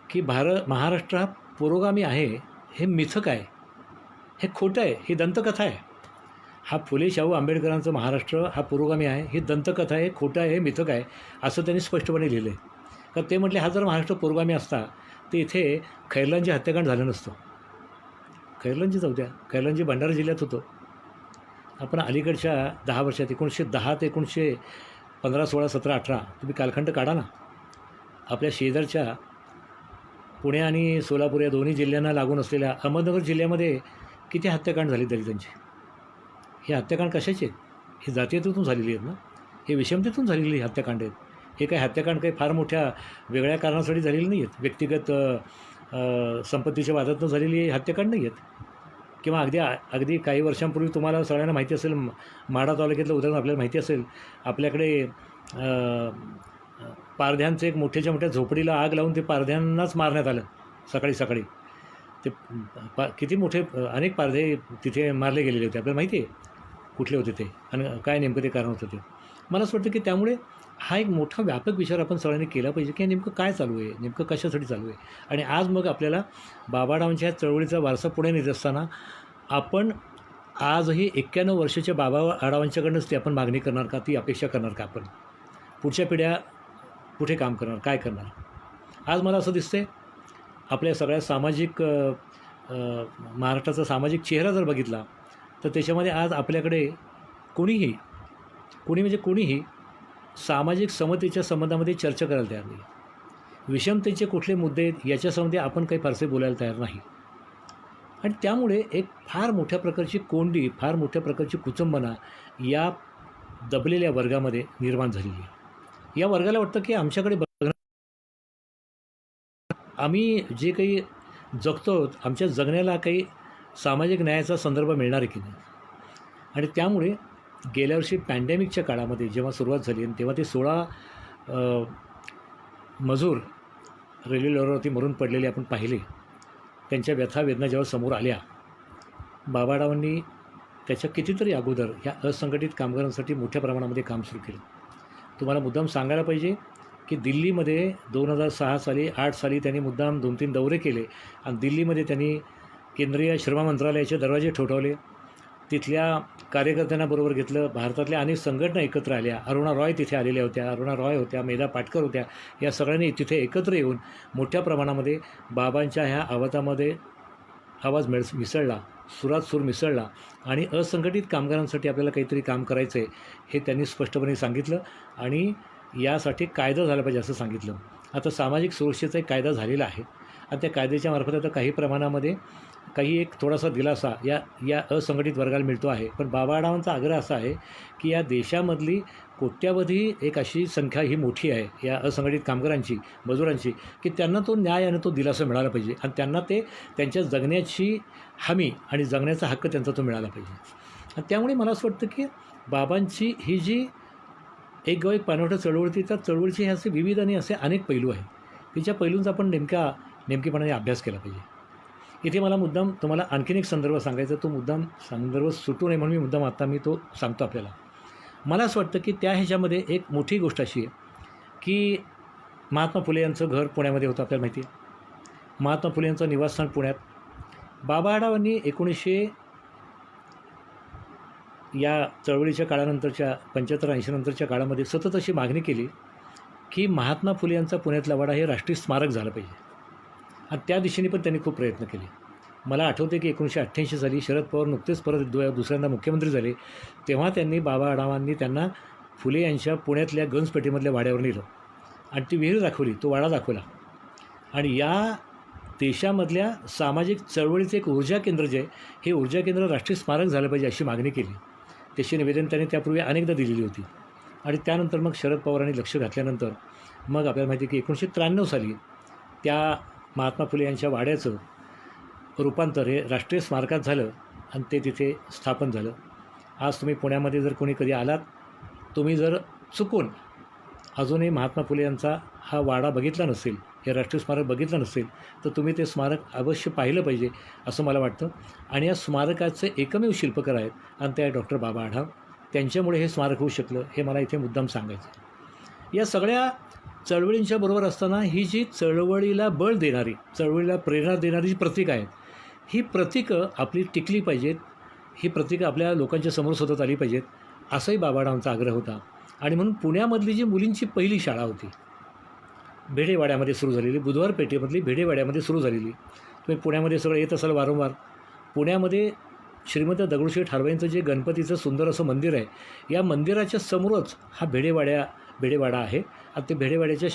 की महाराष्ट्र हा पुरोगामी आहे, हे मिथक आहे, हे खोटं आहे, ही दंतकथा आहे. हा फुले शाहू आंबेडकरांचं महाराष्ट्र हा पुरोगामी आहे, ही दंतकथा आहे, खोटं आहे, हे मिथक आहे, असं त्यांनी स्पष्टपणे लिहिलं आहे. तर ते म्हटले, हा जर महाराष्ट्र पुरोगामी असता तर इथे खैरलांजी हत्याकांड झालं नसतं. खैरलांजी जाऊ द्या, खैरलांजी भंडारा जिल्ह्यात होतं. आपण अलीकडच्या 10 वर्षात 1910 ते 1915, 16, 17, 18 तुम्ही कालखंड काढा ना. आपल्या शेजारच्या पुणे आणि सोलापूर या दोन्ही जिल्ह्यांना लागून असलेल्या अहमदनगर जिल्ह्यामध्ये किती हत्याकांड झाली दलितांची. हे हत्याकांड कशाचे आहेत? हे जातीयतेतून झालेली आहेत ना, हे विषमतेतून झालेली हत्याकांड आहेत. हे काही हत्याकांड काही फार मोठ्या वेगळ्या कारणासाठी झालेली नाही आहेत. व्यक्तिगत संपत्तीच्या वादातून झालेली हत्याकांड नाही आहेत. किंवा अगदी काही वर्षांपूर्वी तुम्हाला सगळ्यांना माहिती असेल, माढा तालुक्यातलं उदाहरण आपल्याला माहिती असेल. आपल्याकडे पारध्यांचं एक मोठ्याच्या मोठ्या झोपडीला आग लावून ते पारध्यांनाच मारण्यात आलं सकाळी सकाळी. ते किती मोठे अनेक पारधे तिथे मारले गेलेले होते. आपल्याला माहिती आहे कुठले होते ते आणि काय नेमकं ते कारण होतं ते. मला असं वाटतं की त्यामुळे हा एक मोठा व्यापक विचार आपण सगळ्यांनी केला पाहिजे की नेमकं काय चालू आहे, नेमकं कशासाठी चालू आहे. आणि आज मग आपल्याला बाबाडावांच्या चळवळीचा वारसा पुढे नेत असताना आपण आजही 91 वर्षाच्या बाबा आढावांच्याकडनंच ती आपण मागणी करणार का, ती अपेक्षा करणार का आपण. पुढच्या पिढ्या कुठे काम करणार, काय करणार. आज मला असं दिसतंय आपल्या सगळ्या सामाजिक महाराष्ट्राचा सामाजिक चेहरा जर बघितला तर त्याच्यामध्ये आज आपल्याकडे कोणीही सामाजिक समतेच्या संबंधामध्ये चर्चा करायला तयार नाही. विषमतेचे कुठले मुद्दे आहेत याच्यासंबंधी आपण काही फारसे बोलायला तयार नाही. आणि त्यामुळे एक फार मोठ्या प्रकारची कोंडी, फार मोठ्या प्रकारची कुचंबना या दबलेल्या वर्गामध्ये निर्माण झालेली आहे. या वर्गाला वाटतं की आमच्याकडे आम्ही जे काही जगतो आमच्या जगण्याला काही सामाजिक न्यायाचा संदर्भ मिळणार आहे की नाही. आणि त्यामुळे गेल्या वर्षी पॅन्डेमिकच्या काळामध्ये जेव्हा सुरुवात झाली आणि तेव्हा ते 16 मजूर रेल्वे लोअरवरती मरून पडलेले आपण पाहिले. त्यांच्या व्यथा वेदना जेव्हा समोर आल्या, बाबाडावांनी त्याच्या कितीतरी अगोदर ह्या असंघटित कामगारांसाठी मोठ्या प्रमाणामध्ये काम सुरू केलं. तुम्हाला मुद्दाम सांगायला पाहिजे की दिल्लीमध्ये 2006 साली 8 साली त्यांनी मुद्दाम 2-3 दौरे केले आणि दिल्लीमध्ये त्यांनी केंद्रीय श्रम मंत्रालयाचे दरवाजे ठोठावले. तिथल्या कार्यकर्त्यांना बरोबर घेतलं. भारतातल्या अनेक संघटना एकत्र आल्या. अरुणा रॉय तिथे आलेल्या होत्या. अरुणा रॉय होत्या, मेधा पाटकर होत्या. या सगळ्यांनी तिथे एकत्र येऊन मोठ्या प्रमाणामध्ये बाबांच्या ह्या आवाजामध्ये आवाज मिसळला, सुरात सूर मिसळला आणि असंघटित कामगारांसाठी आपल्याला काहीतरी काम करायचं आहे हे त्यांनी स्पष्टपणे सांगितलं आणि यासाठी कायदा झाला पाहिजे असं सांगितलं. आता सामाजिक सुरक्षेचा एक कायदा झालेला आहे आणि त्या कायद्याच्या मार्फत आता काही प्रमाणामध्ये काही एक थोडासा दिलासा या असंघटित वर्गाला मिळतो आहे. पण बाबाडावांचा आग्रह असा आहे की या देशामधली कोट्यावधी एक अशी संख्या ही मोठी आहे या असंघटित कामगारांची, मजुरांची, की त्यांना तो न्याय आणि तो दिलासा मिळाला पाहिजे आणि त्यांना ते त्यांच्या जगण्याची हमी आणि जगण्याचा हक्क त्यांचा तो मिळाला पाहिजे. आणि त्यामुळे मला असं वाटतं की बाबांची ही जी एक पाणवठा चळवळ होती, त्या चळवळीचे हे असे विविध आणि असे अनेक पैलू आहेत की ज्या पैलूंचा आपण नेमकेपणाने अभ्यास केला पाहिजे. इथे मला मुद्दाम तुम्हाला आणखीन एक संदर्भ सांगायचा, तो मुद्दाम संदर्भ सुटू नये म्हणून मी तो सांगतो आपल्याला. मला असं वाटतं की त्या ह्याच्यामध्ये एक मोठी गोष्ट अशी आहे की महात्मा फुले यांचं घर पुण्यामध्ये होतं, आपल्याला माहिती आहे. महात्मा फुले यांचं निवासस्थान पुण्यात. बाबा आढावांनी या चळवळीच्या काळानंतरच्या 75-80 नंतरच्या काळामध्ये सतत अशी मागणी केली की महात्मा फुले यांचा पुण्यातला वाडा हे राष्ट्रीय स्मारक झालं पाहिजे आणि त्या दिशेने पण त्यांनी खूप प्रयत्न केले. मला आठवते की 1988 साली शरद पवार नुकतेच परत दुसऱ्यांदा मुख्यमंत्री झाले, तेव्हा त्यांनी बाबा आढावांनी त्यांना फुले यांच्या पुण्यातल्या गंजपेठेमधल्या वाड्यावर नेलं आणि ती विहीर दाखवली, तो वाडा दाखवला आणि या देशामधल्या सामाजिक चळवळीचं एक ऊर्जा केंद्र जे आहे, हे ऊर्जा केंद्र राष्ट्रीय स्मारक झालं पाहिजे अशी मागणी केली. त्याची निवेदन त्यांनी त्यापूर्वी अनेकदा दिलेली होती आणि त्यानंतर मग शरद पवारांनी लक्ष घातल्यानंतर मग आपल्याला माहिती आहे की 1993 साली त्या महात्मा फुले यांच्या वाड्याचं रूपांतर हे राष्ट्रीय स्मारकात झालं आणि ते तिथे स्थापन झालं. आज तुम्ही पुण्यामध्ये जर कोणी कधी आलात, तुम्ही जर चुकून अजूनही महात्मा फुले यांचा हा वाडा बघितला नसेल, हे राष्ट्रीय स्मारक बघितलं नसेल, तर तुम्ही ते स्मारक अवश्य पाहिलं पाहिजे असं मला वाटतं. आणि या स्मारकाचे एकमेव शिल्पकार आहेत आणि ते आहे डॉक्टर बाबा आढाव. त्यांच्यामुळे हे स्मारक होऊ शकलं, हे मला इथे मुद्दाम सांगायचं आहे. या सगळ्या चळवळींच्या बरोबर असताना ही जी चळवळीला बळ देणारी, चळवळीला प्रेरणा देणारी जी प्रतीकं आहेत, ही प्रतीकं आपली टिकली पाहिजेत, ही प्रतीकं आपल्या लोकांच्या समोर सतत आली पाहिजेत, असाही बाबा आढावांचा आग्रह होता. आणि म्हणून पुण्यामधली जी मुलींची पहिली शाळा होती, भेडेवाड्यामध्ये सुरू झालेली, बुधवार पेठेमधली भेडेवाड्यामध्ये सुरू झालेली. तुम्ही पुण्यामध्ये सगळं येत असाल वारंवार. पुण्यामध्ये श्रीमंत दगडूशेठ हलवाईंचं जे गणपतीचं सुंदर असं मंदिर आहे, या मंदिराच्या समोरच हा भेडेवाडा आहे. आणि ते भेडेवाड्याच्या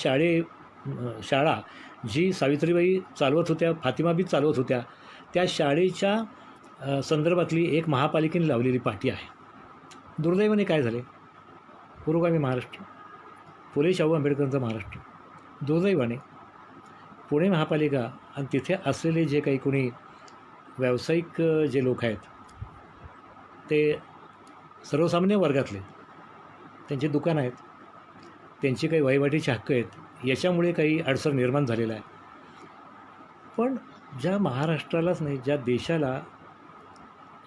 शाळा जी सावित्रीबाई चालवत होत्या, फातिमाबी चालवत होत्या, त्या शाळेच्या संदर्भातली एक महापालिकेने लावलेली पाटी आहे. दुर्दैवाने काय झाले, पुरोगामी महाराष्ट्र, फुले शाहू आंबेडकरांचा महाराष्ट्र, दुर्दैवाने पुणे महापालिका आणि तिथे असलेले जे काही कोणी व्यावसायिक जे लोक आहेत, ते सर्वसामान्य वर्गातले, त्यांची दुकानं आहेत, त्यांची काही वहिवाटीचे हक्क आहेत, याच्यामुळे काही अडसर निर्माण झालेला आहे. पण ज्या महाराष्ट्रालाच नाही, ज्या देशाला,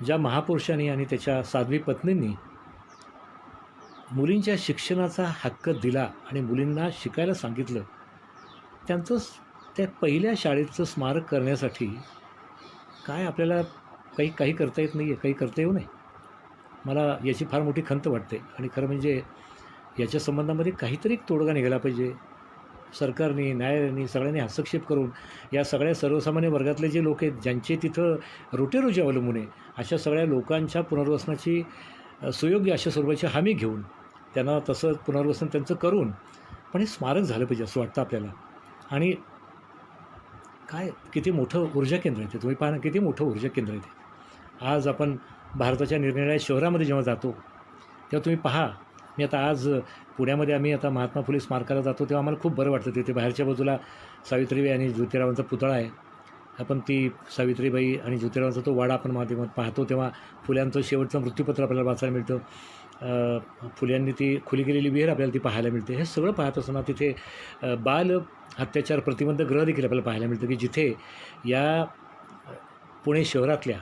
ज्या महापुरुषांनी आणि त्याच्या साध्वी पत्नींनी मुलींच्या शिक्षणाचा हक्क दिला आणि मुलींना शिकायला सांगितलं, त्यांचं त्या पहिल्या शाळेचं स्मारक करण्यासाठी काय आपल्याला काही करता येत नाही आहे, काही करता येऊ नये. मला याची फार मोठी खंत वाटते आणि खरं म्हणजे याच्या संबंधामध्ये काहीतरी तोडगा निघाला पाहिजे. सरकारने, न्यायालयाने सगळ्यांनी हस्तक्षेप करून या सगळ्या सर्वसामान्य वर्गातले जे लोक आहेत, ज्यांचे तिथं रोटीरोजी अवलंबून आहे, अशा सगळ्या लोकांच्या पुनर्वसनाची सुयोग्य अशा स्वरूपाची हमी घेऊन त्यांना तसं पुनर्वसन त्यांचं करून पण हे स्मारक झालं पाहिजे असं वाटतं आपल्याला. आणि काय किती मोठं ऊर्जा केंद्र आहे ते, तुम्ही पहा ना, किती मोठं ऊर्जा केंद्र आहे ते. आज आपण भारताच्या निरनिराळ्या शहरामध्ये जेव्हा जातो तेव्हा तुम्ही पहा, मी आता आज पुण्यामध्ये आम्ही आता महात्मा फुले स्मारकाला जातो तेव्हा आम्हाला खूप बरं वाटतं. तिथे बाहेरच्या बाजूला सावित्रीबाई आणि ज्योतिरावांचा पुतळा आहे. आपण ती सावित्रीबाई आणि ज्योतिरावांचा तो वाडा आपण माध्यमात पाहतो तेव्हा फुल्यांचं शेवटचं मृत्यूपत्र आपल्याला वाचायला मिळतं. फुल्यांनी ती खुली गेलेली विहीर आपल्याला ती पाहायला मिळते. हे सगळं पाहत असताना तिथे बाल अत्याचार प्रतिबंधक गृह देखील आपल्याला पाहायला मिळतं की जिथे या पुणे शहरातल्या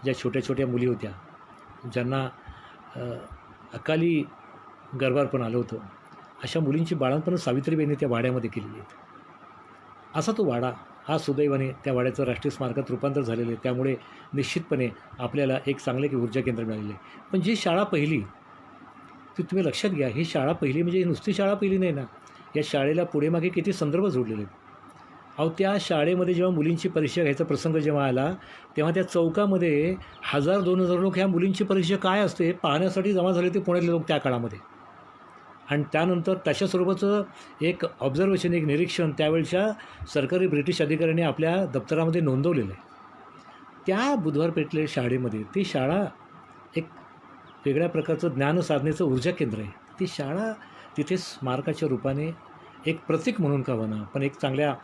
ज्या छोट्या छोट्या मुली होत्या, ज्यांना अकाली गर्भारपण आलं होतं, अशा मुलींची बाळंतपणं सावित्रीबाईंनी त्या वाड्यामध्ये केलेली आहेत. असा तो वाडा आज सुदैवाने त्या वाड्याचं राष्ट्रीय स्मारकात रूपांतर झालेलं आहे. त्यामुळे निश्चितपणे आपल्याला एक चांगले की ऊर्जा केंद्र मिळालेलं आहे. पण जी शाळा पहिली ती तुम्ही लक्षात घ्या, ही शाळा पहिली म्हणजे ही नुसती शाळा पहिली नाही ना, या शाळेला पुढे मागे किती संदर्भ जोडलेले आहेत. अहो, त्या शाळेमध्ये जेव्हा मुलींची परीक्षा घ्यायचा प्रसंग जेव्हा आला तेव्हा त्या चौकामध्ये 1000-2000 लोक ह्या मुलींची परीक्षा काय असते पाहण्यासाठी जमा झाले ते पुण्यातले लोक त्या काळामध्ये. आणि त्यानंतर तशा स्वरूपाचं एक ऑब्झर्वेशन, एक निरीक्षण त्यावेळच्या सरकारी ब्रिटिश अधिकाऱ्यांनी आपल्या दप्तरामध्ये नोंदवलेलं आहे. त्या बुधवार पेठले शाळेमध्ये ती शाळा एक वेगळ्या प्रकारचं ज्ञानसाधनेचं ऊर्जा केंद्र आहे. ती शाळा तिथे स्मारकाच्या रूपाने एक प्रतीक म्हणून का होईना, पण एक चांगल्या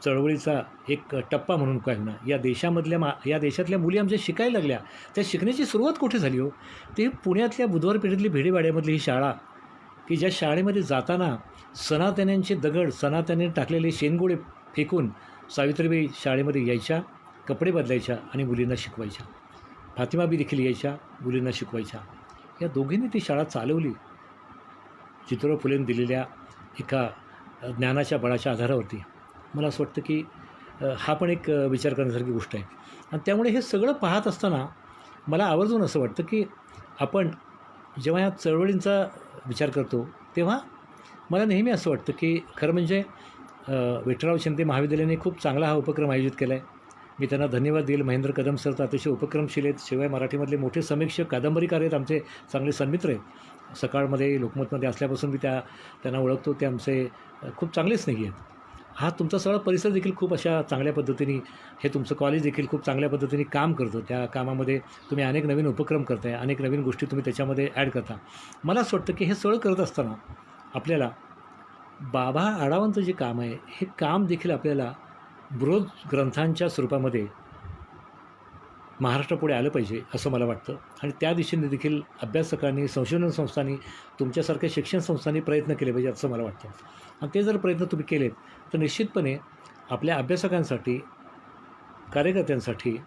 चळवळीचा एक टप्पा म्हणून काय होईना, या देशातल्या मुली आमच्या शिकायला लागल्या. त्या शिकण्याची सुरुवात कुठे झाली हो, ते पुण्यातल्या बुधवार पेठेतली भेडेवाड्यामधली ही शाळा, की ज्या शाळेमध्ये जाताना सनातन्यांचे दगड, सनातन्यांनी टाकलेले शेणगोळे फेकून सावित्रीबाई शाळेमध्ये यायच्या, कपडे बदलायच्या आणि मुलींना शिकवायच्या. फातिमाबी देखील यायच्या, मुलींना शिकवायच्या. या दोघींनी ती शाळा चालवली ज्योतिराव फुलेंनी दिलेल्या एका ज्ञानाच्या बळाच्या आधारावरती. मला असं वाटतं की हा पण एक विचार करण्यासारखी गोष्ट आहे. आणि त्यामुळे हे सगळं पाहत असताना मला आवर्जून असं वाटतं की आपण जेव्हा या चळवळींचा विचार करतो तेव्हा मला नेहमी असं वाटतं की खरं म्हणजे विठ्ठलराव शिंदे महाविद्यालयाने खूप चांगला हा उपक्रम आयोजित केला आहे. मी त्यांना धन्यवाद देईल. महेंद्र कदम सर तर अतिशय उपक्रमशील आहेत. शिवाय मराठीमधले मोठे समीक्षक, कादंबरीकार आहेत, आमचे चांगले सन्मित्र आहेत. सकाळमध्ये, लोकमतमध्ये असल्यापासून मी त्यांना ओळखतो. ते आमचे खूप चांगले स्नेही आहेत. हा तुमचा सगळा परिसर देखील खूप अशा चांगल्या पद्धतीने, हे तुमचं कॉलेज देखील खूप चांगल्या पद्धतीने काम करतं. त्या कामामध्ये तुम्ही अनेक नवीन उपक्रम करताय, अनेक नवीन गोष्टी तुम्ही त्याच्यामध्ये ॲड करता. मला असं वाटतं की हे सगळं करत असताना आपल्याला बाबा आढावांचं जे काम आहे, हे काम देखील आपल्याला बृहद ग्रंथांच्या स्वरूपामध्ये महाराष्ट्रापुढे आलं पाहिजे असं मला वाटतं. आणि त्या दिशेने देखील अभ्यासकांनी, संशोधन संस्थांनी, तुमच्यासारख्या शिक्षण संस्थांनी प्रयत्न केले पाहिजे असं मला वाटतं. आणि ते जर प्रयत्न तुम्ही केलेत तर निश्चितपणे आपल्या अभ्यासकांसाठी, कार्यकर्त्यांसाठी,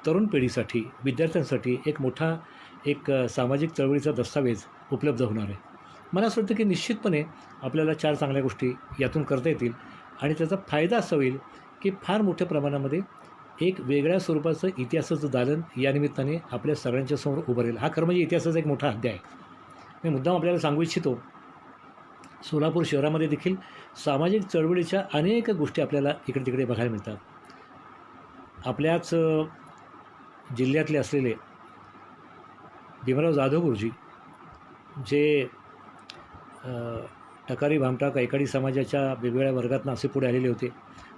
तरुण पिढीसाठी, विद्यार्थ्यांसाठी एक मोठा सामाजिक चळवळीचा दस्तावेज उपलब्ध होणार आहे. मला असं वाटतं की निश्चितपणे आपल्याला 4 चांगल्या गोष्टी यातून करता येतील आणि त्याचा फायदा असा होईल की फार मोठ्या प्रमाणामध्ये एक वेगळ्या स्वरूपाचं इतिहासाचं दालन या निमित्ताने आपल्या सगळ्यांच्या समोर उभं राहील. हा खरं म्हणजे इतिहासाचा एक मोठा अध्याय आहे. मी मुद्दाम आपल्याला सांगू इच्छितो, सोलापूर शहरामध्ये देखील सामाजिक चळवळीच्या अनेक गोष्टी आपल्याला इकडे तिकडे बघायला मिळतात. आपल्याच जिल्ह्यातले असलेले भीमराव जाधव गुरुजी, जे टकारी, भामटा, कैकाडी समाजाच्या वेगवेगळ्या वर्गातून असे पुढे आलेले होते.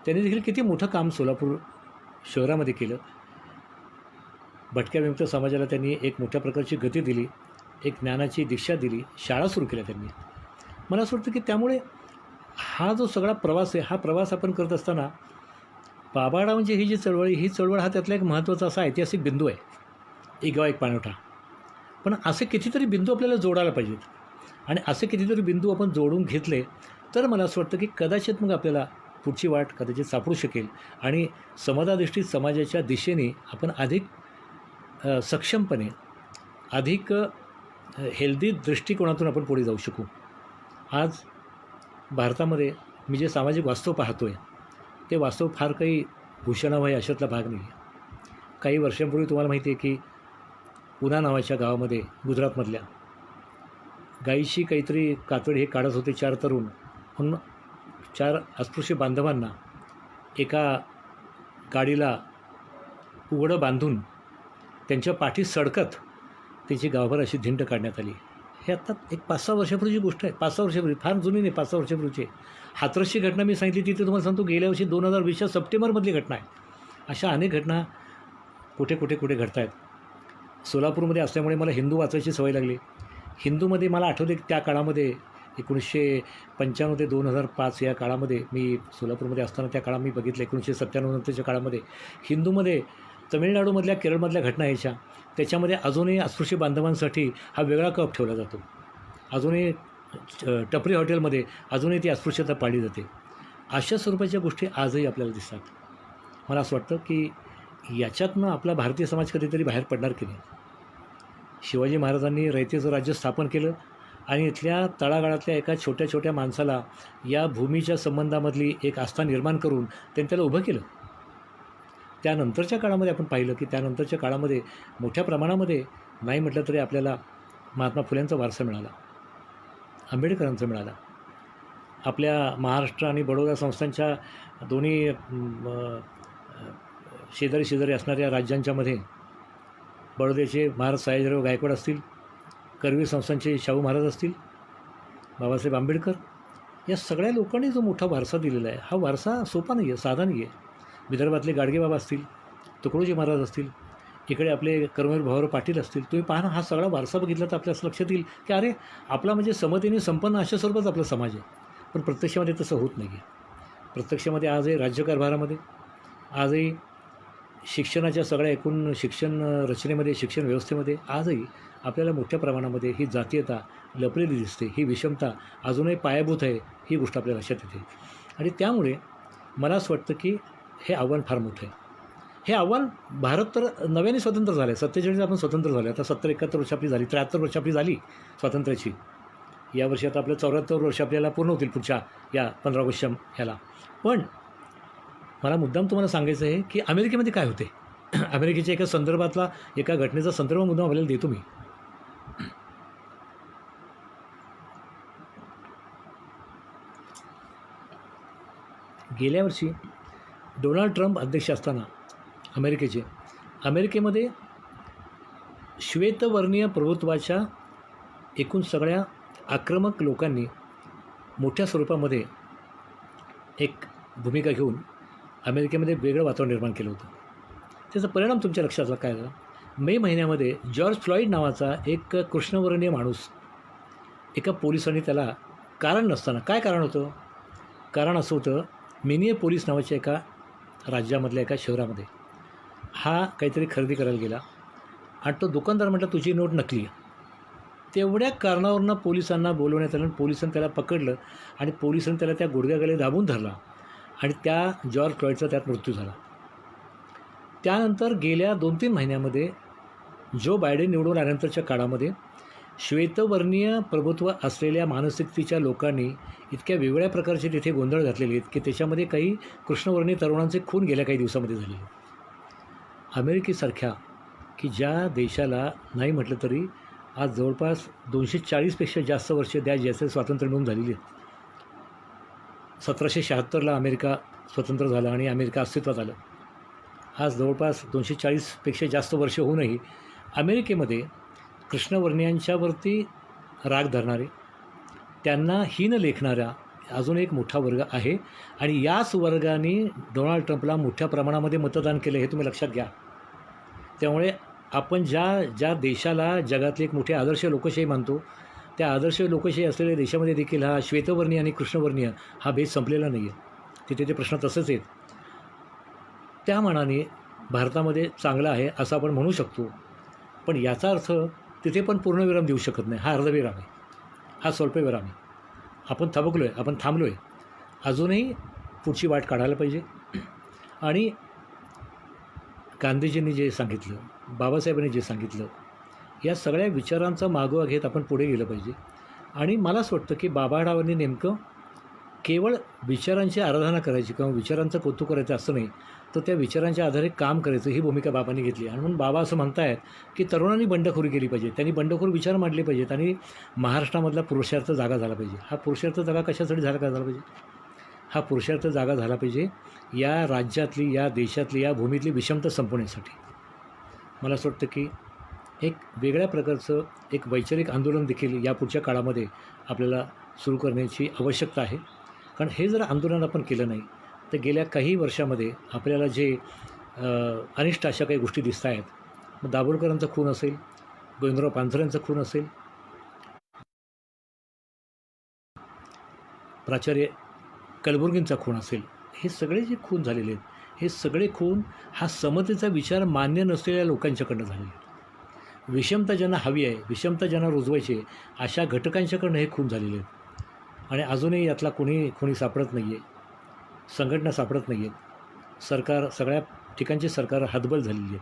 त्यांनी देखील किती मोठं काम सोलापूर शहरामध्ये केलं. भटक्या विमुक्त समाजाला त्यांनी एक मोठ्या प्रकारची गती दिली, एक ज्ञानाची दीक्षा दिली, शाळा सुरू केल्या त्यांनी. मला असं वाटतं की त्यामुळे हा जो सगळा प्रवास आहे, हा प्रवास आपण करत असताना बाबा आढावांची ही जी ही चळवळ हा त्यातला एक महत्त्वाचा असा ऐतिहासिक बिंदू आहे. एक गाव एक पाणवठा. पण असे कितीतरी बिंदू आपल्याला जोडायला पाहिजेत आणि असे कितीतरी बिंदू आपण जोडून घेतले तर मला असं वाटतं की कदाचित मग आपल्याला पुढची वाट कदाचित सापडू शकेल आणि समाजाधिष्ठित समाजाच्या दिशेने आपण अधिक सक्षमपणे, अधिक हेल्दी दृष्टिकोनातून आपण पुढे जाऊ शकू. आज भारतामध्ये मी जे सामाजिक वास्तव पाहतो आहे ते वास्तव फार काही भूषणावय अशातला भाग नाही आहे. काही वर्षांपूर्वी तुम्हाला माहिती आहे की उना नावाच्या गावामध्ये, गुजरातमधल्या, गाईशी काहीतरी कातडी हे काढत होते 4 तरुण, म्हणून 4 अस्पृश्य बांधवांना एका गाडीला उघडं बांधून त्यांच्या पाठी सडकत त्याची गावभर अशी धिंड काढण्यात आली. हे आत्ता एक 5-6 वर्षापूर्वीची गोष्ट आहे. 5-6 वर्षापूर्वी, फार जुनी नाही, 5-6 वर्षापूर्वीची. हाथरसची घटना मी सांगितली तिथे तुम्हाला सांगतो गेल्या वर्षी 2020च्या सप्टेंबरमधली घटना आहे. अशा अनेक घटना कुठे घडत आहेत. सोलापूरमध्ये असल्यामुळे मला हिंदू वाचायची सवय लागली. हिंदूमध्ये मला आठवते की त्या काळामध्ये 1995 ते 2005 या काळामध्ये मी सोलापूरमध्ये असताना त्या काळात मी बघितलं. 1997 नंतरच्या काळामध्ये हिंदूमध्ये तमिळनाडूमधल्या, केरळमधल्या घटना यायच्या. त्याच्यामध्ये अजूनही अस्पृश्य बांधवांसाठी हा वेगळा कप ठेवला जातो. अजूनही टपरी हॉटेलमध्ये अजूनही ती अस्पृश्यता पाळली जाते. अशा स्वरूपाच्या गोष्टी आजही आपल्याला दिसतात. मला असं वाटतं की याच्यातनं आपला भारतीय समाज कधीतरी बाहेर पडणार की नाही. शिवाजी महाराजांनी रयतेचं राज्य स्थापन केलं आणि इथल्या तळागाळातल्या एका छोट्या माणसाला या भूमीच्या संबंधामधली एक आस्था निर्माण करून त्यांनी त्याला उभं केलं. त्यानंतरच्या काळामध्ये आपण पाहिलं की त्यानंतरच्या काळामध्ये मोठ्या प्रमाणामध्ये नाही म्हटलं तरी आपल्याला महात्मा फुल्यांचा वारसा मिळाला, आंबेडकरांचा मिळाला. आपल्या महाराष्ट्र आणि बडोदा संस्थांच्या दोन्ही शेजारी असणाऱ्या राज्यांच्यामध्ये बडोद्याचे महाराज सयाजीराव गायकवाड असतील, करवीर संस्थांचे शाहू महाराज असतील, बाबासाहेब आंबेडकर, या सगळ्या लोकांनी जो मोठा वारसा दिलेला आहे, हा वारसा सोपा नाही आहे, साधा नाही आहे. विदर्भातले गाडगेबाबा असतील, तुकडोजी महाराज असतील, इकडे आपले कर्मवीर भाऊराव पाटील असतील. तुम्ही पहा ना, हा सगळा वारसा बघितला तर आपल्या लक्षात येईल की अरे आपला म्हणजे समतेने संपन्न अशा स्वरूपात आपला समाज आहे. पण प्रत्यक्षामध्ये तसं होत नाही आहे. प्रत्यक्षामध्ये आजही राज्यकारभारामध्ये, आजही शिक्षणाच्या सगळ्या एकूण शिक्षण रचनेमध्ये, शिक्षण व्यवस्थेमध्ये आजही आपल्याला मोठ्या प्रमाणामध्ये ही जातीयता लपलेली दिसते. ही विषमता अजूनही पायाभूत आहे, ही गोष्ट आपल्या लक्षात येते. आणि त्यामुळे मला असं वाटतं की हे आव्हान फार मोठं आहे. हे आव्हान, भारत तर नव्याने स्वतंत्र झालं आहे. 47 आपण स्वतंत्र झालो आहे. आता 70-71 वर्ष आपली झाली, 73 वर्ष आपली झाली स्वातंत्र्याची. यावर्षी आता आपलं 74 वर्ष आपल्याला पूर्ण होतील पुढच्या या 15 ऑगस्ट ह्याला. पण मला मुद्दाम तुम्हाला सांगायचं आहे की अमेरिकेमध्ये काय होते. अमेरिकेच्या एका संदर्भातला एका घटनेचा संदर्भ म्हणून आपल्याला देतो मी. गेल्या वर्षी डोनाल्ड ट्रम्प अध्यक्ष असताना अमेरिकेमध्ये श्वेतवर्णीय प्रभुत्वाच्या एकूण सगळ्या आक्रमक लोकांनी मोठ्या स्वरूपामध्ये एक भूमिका घेऊन अमेरिकेमध्ये वेगळं वातावरण निर्माण केलं होतं. त्याचा परिणाम तुमच्या लक्षात आला काय झाला? मे महिन्यामध्ये जॉर्ज फ्लॉईड नावाचा एक कृष्णवर्णीय माणूस, एका पोलिसांनी त्याला कारण नसताना, काय कारण होतं? कारण असं होतं, मिनिएपोलिस नावाच्या एका राज्यामधल्या एका शहरामध्ये हा काहीतरी खरेदी करायला गेला आणि तो दुकानदार म्हटला तुझी नोट नकली आहे. तेवढ्या कारणावरनं पोलिसांना बोलवण्यात आलं आणि पोलिसांनी त्याला पकडलं आणि पोलिसांनी त्याला त्या गुडघ्यागले दाबून धरला आणि त्या जॉर्ज फ्लॉईडचा त्यात मृत्यू झाला. त्यानंतर गेल्या 2-3 महिन्यामध्ये जो बायडेन निवडून आल्यानंतरच्या काळामध्ये श्वेतवर्णीय प्रभुत्व असलेल्या मानसिकतेच्या लोकांनी इतक्या वेगळ्या प्रकारचे तिथे गोंधळ घातलेले आहेत की त्याच्यामध्ये काही कृष्णवर्णीय तरुणांचे खून गेल्या काही दिवसामध्ये झाले. अमेरिकेसारख्या की ज्या देशाला नाही म्हटलं तरी आज जवळपास 240पेक्षा जास्त वर्षे ज्याचे स्वातंत्र्य मिळून झालेली आहेत. 1776ला अमेरिका स्वतंत्र झाला आणि अमेरिका अस्तित्वात आलं. आज जवळपास 240पेक्षा जास्त वर्ष होऊनही अमेरिकेमध्ये कृष्णवर्णीयांच्यावरती राग धरणारे, त्यांना हीन लेखणारा अजून एक मोठा वर्ग आहे आणि याच वर्गाने डोनाल्ड ट्रम्पला मोठ्या प्रमाणामध्ये मतदान केलं हे तुम्ही लक्षात घ्या. त्यामुळे आपण ज्या देशाला जगातली एक मोठी आदर्श लोकशाही मानतो, त्या आदर्श लोकशाही असलेल्या देशामध्ये देखील हा श्वेतवर्णीय आणि कृष्णवर्णीय हा भेद संपलेला नाही आहे. तिथे ते प्रश्न तसंच आहेत. त्या मानाने भारतामध्ये चांगलं आहे असं आपण म्हणू शकतो, पण याचा अर्थ तिथे पण पूर्णविराम देऊ शकत नाही. हा अर्धविराम आहे, हा स्वल्पविराम आहे. आपण थबकलो आहे, आपण थांबलो आहे. अजूनही पुढची वाट काढायला पाहिजे. आणि गांधीजींनी जे सांगितलं, बाबासाहेबांनी जे सांगितलं, या सगळ्या विचारांचा मागोवा घेत आपण पुढे गेलं पाहिजे. आणि मला असं वाटतं की बाबा आढावांनी नेमकं केवळ विचारांची आराधना करायची किंवा विचारांचं कौतुक करायचं असं नाही, तर त्या विचारांच्या आधारे काम करायचं ही भूमिका बाबांनी घेतली. आणि म्हणून बाबा असं म्हणतायत की तरुणांनी बंडखोरी केली पाहिजे, त्यांनी बंडखोर विचार मांडले पाहिजेत आणि महाराष्ट्रामधला पुरुषार्थ जागा झाला पाहिजे. हा पुरुषार्थ जागा कशासाठी झाला पाहिजे? हा पुरुषार्थ जागा झाला पाहिजे या राज्यातली, या देशातली, या भूमीतली विषमता संपवण्यासाठी. मला असं वाटतं की एक वेगळ्या प्रकारचं एक वैचारिक आंदोलन देखील या पुढच्या काळामध्ये आपल्याला सुरू करण्याची आवश्यकता आहे. कारण हे जर आंदोलन आपण केलं नाही तर गेल्या काही वर्षामध्ये आपल्याला जे अनिष्ट अशा काही गोष्टी दिसत आहेत, मग दाभोळकरांचा खून असेल, गोविंदराव पानसरेंचा खून असेल, प्राचार्य कलबुर्गींचा खून असेल, हे सगळे जे खून झालेले आहेत, हे सगळे खून हा समतेचा विचार मान्य नसलेल्या लोकांच्याकडनं झालेले आहेत. विषमता ज्यांना हवी आहे, विषमता ज्यांना रुजवायची आहे, अशा घटकांच्याकडनं हे खून झालेले आहेत. आणि अजूनही यातला कोणी सापडत नाही आहे, संघटना सापडत नाही आहेत. सरकार, सगळ्या ठिकाणची सरकार हतबल झालेली आहेत.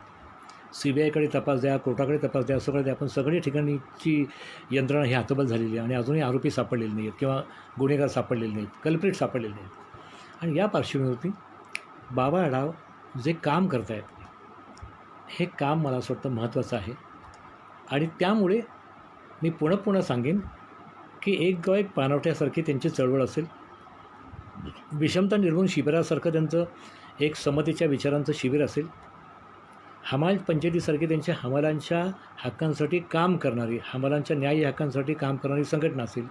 CBIकडे तपास द्या, कोर्टाकडे तपास द्या, सगळं द्या, पण सगळ्या ठिकाणची यंत्रणा ही हतबल झालेली आहे आणि अजूनही आरोपी सापडलेले नाही आहेत किंवा गुन्हेगार सापडलेले नाहीत, कल्प्रिट सापडलेले नाहीत. आणि या पार्श्वभूमीवरती बाबा आढाव जे काम करत आहेत, हे काम मला असं वाटतं महत्त्वाचं आहे. आणि त्यामुळे मी पुन्हा सांगेन की एक गाव एक पानवठ्यासारखी त्यांची चळवळ असेल, विषमता निर्मूलन शिबिरासारखं त्यांचं एक समतेच्या विचारांचं शिबिर असेल, हमाल पंचायतीसारखी त्यांच्या हमालांच्या हक्कांसाठी काम करणारी, हमालांच्या न्याय्य हक्कांसाठी काम करणारी संघटना असेल.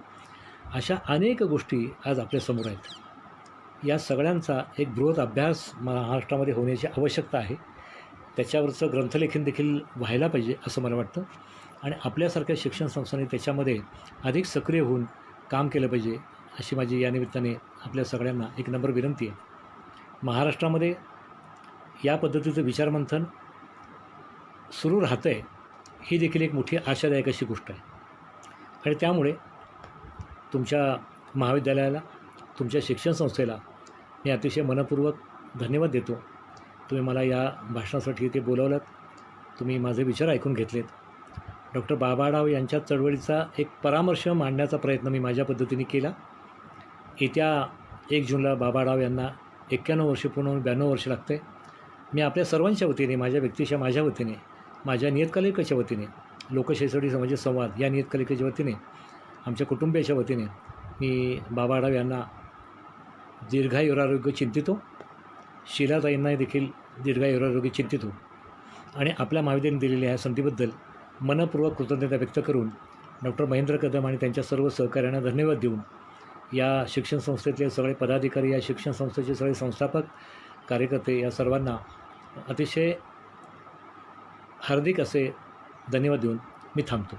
अशा अनेक गोष्टी आज आपल्यासमोर आहेत. या सगळ्यांचा एक बृहत अभ्यास महाराष्ट्रामध्ये होण्याची आवश्यकता आहे. त्याच्यावरचं ग्रंथलेखन देखील व्हायला पाहिजे असं मला वाटतं. आणि आपल्यासारख्या शिक्षण संस्थांनी त्याच्यामध्ये अधिक सक्रिय होऊन काम केलं पाहिजे अशी माझी या निमित्ताने आपल्या सगळ्यांना एक नम्र विनंती आहे. महाराष्ट्रामध्ये या पद्धतीचं विचारमंथन सुरू राहतं आहे, ही देखील एक मोठी आशादायक अशी गोष्ट आहे. आणि त्यामुळे तुमच्या महाविद्यालयाला, तुमच्या शिक्षण संस्थेला मी अतिशय मनपूर्वक धन्यवाद देतो. तुम्ही मला या भाषणासाठी इथे बोलावलात, तुम्ही माझे विचार ऐकून घेतलेत. डॉक्टर बाबा आढाव यांच्या चळवळीचा एक परामर्श मांडण्याचा प्रयत्न मी माझ्या पद्धतीने केला. येत्या 1 जूनला बाबा आढाव यांना 91 वर्ष पूर्ण 92 वर्ष लागतं आहे. मी आपल्या सर्वांच्या वतीने, माझ्या वतीने, माझ्या नियतकालिकाच्या वतीने, लोकशाहीसाठी समाजात संवाद या नियतकालिकेच्या वतीने, आमच्या कुटुंबियाच्या वतीने मी बाबा आढाव यांना दीर्घायुरारोग्य चिंतितो. शीलाताईंना देखील दीर्घायुरारोग्य चिंतितो. आणि आपल्या महाविद्यालयाने दिलेल्या ह्या संधीबद्दल मनपूर्वक कृतज्ञता व्यक्त करून डॉक्टर महेंद्र कदम आणि त्यांच्या सर्व सहकाऱ्यांना धन्यवाद देऊन या शिक्षण संस्थेतले सगळे पदाधिकारी, या शिक्षण संस्थेचे सगळे संस्थापक, कार्यकर्ते या सर्वांना अतिशय हार्दिक असे धन्यवाद देऊन मी थांबतो.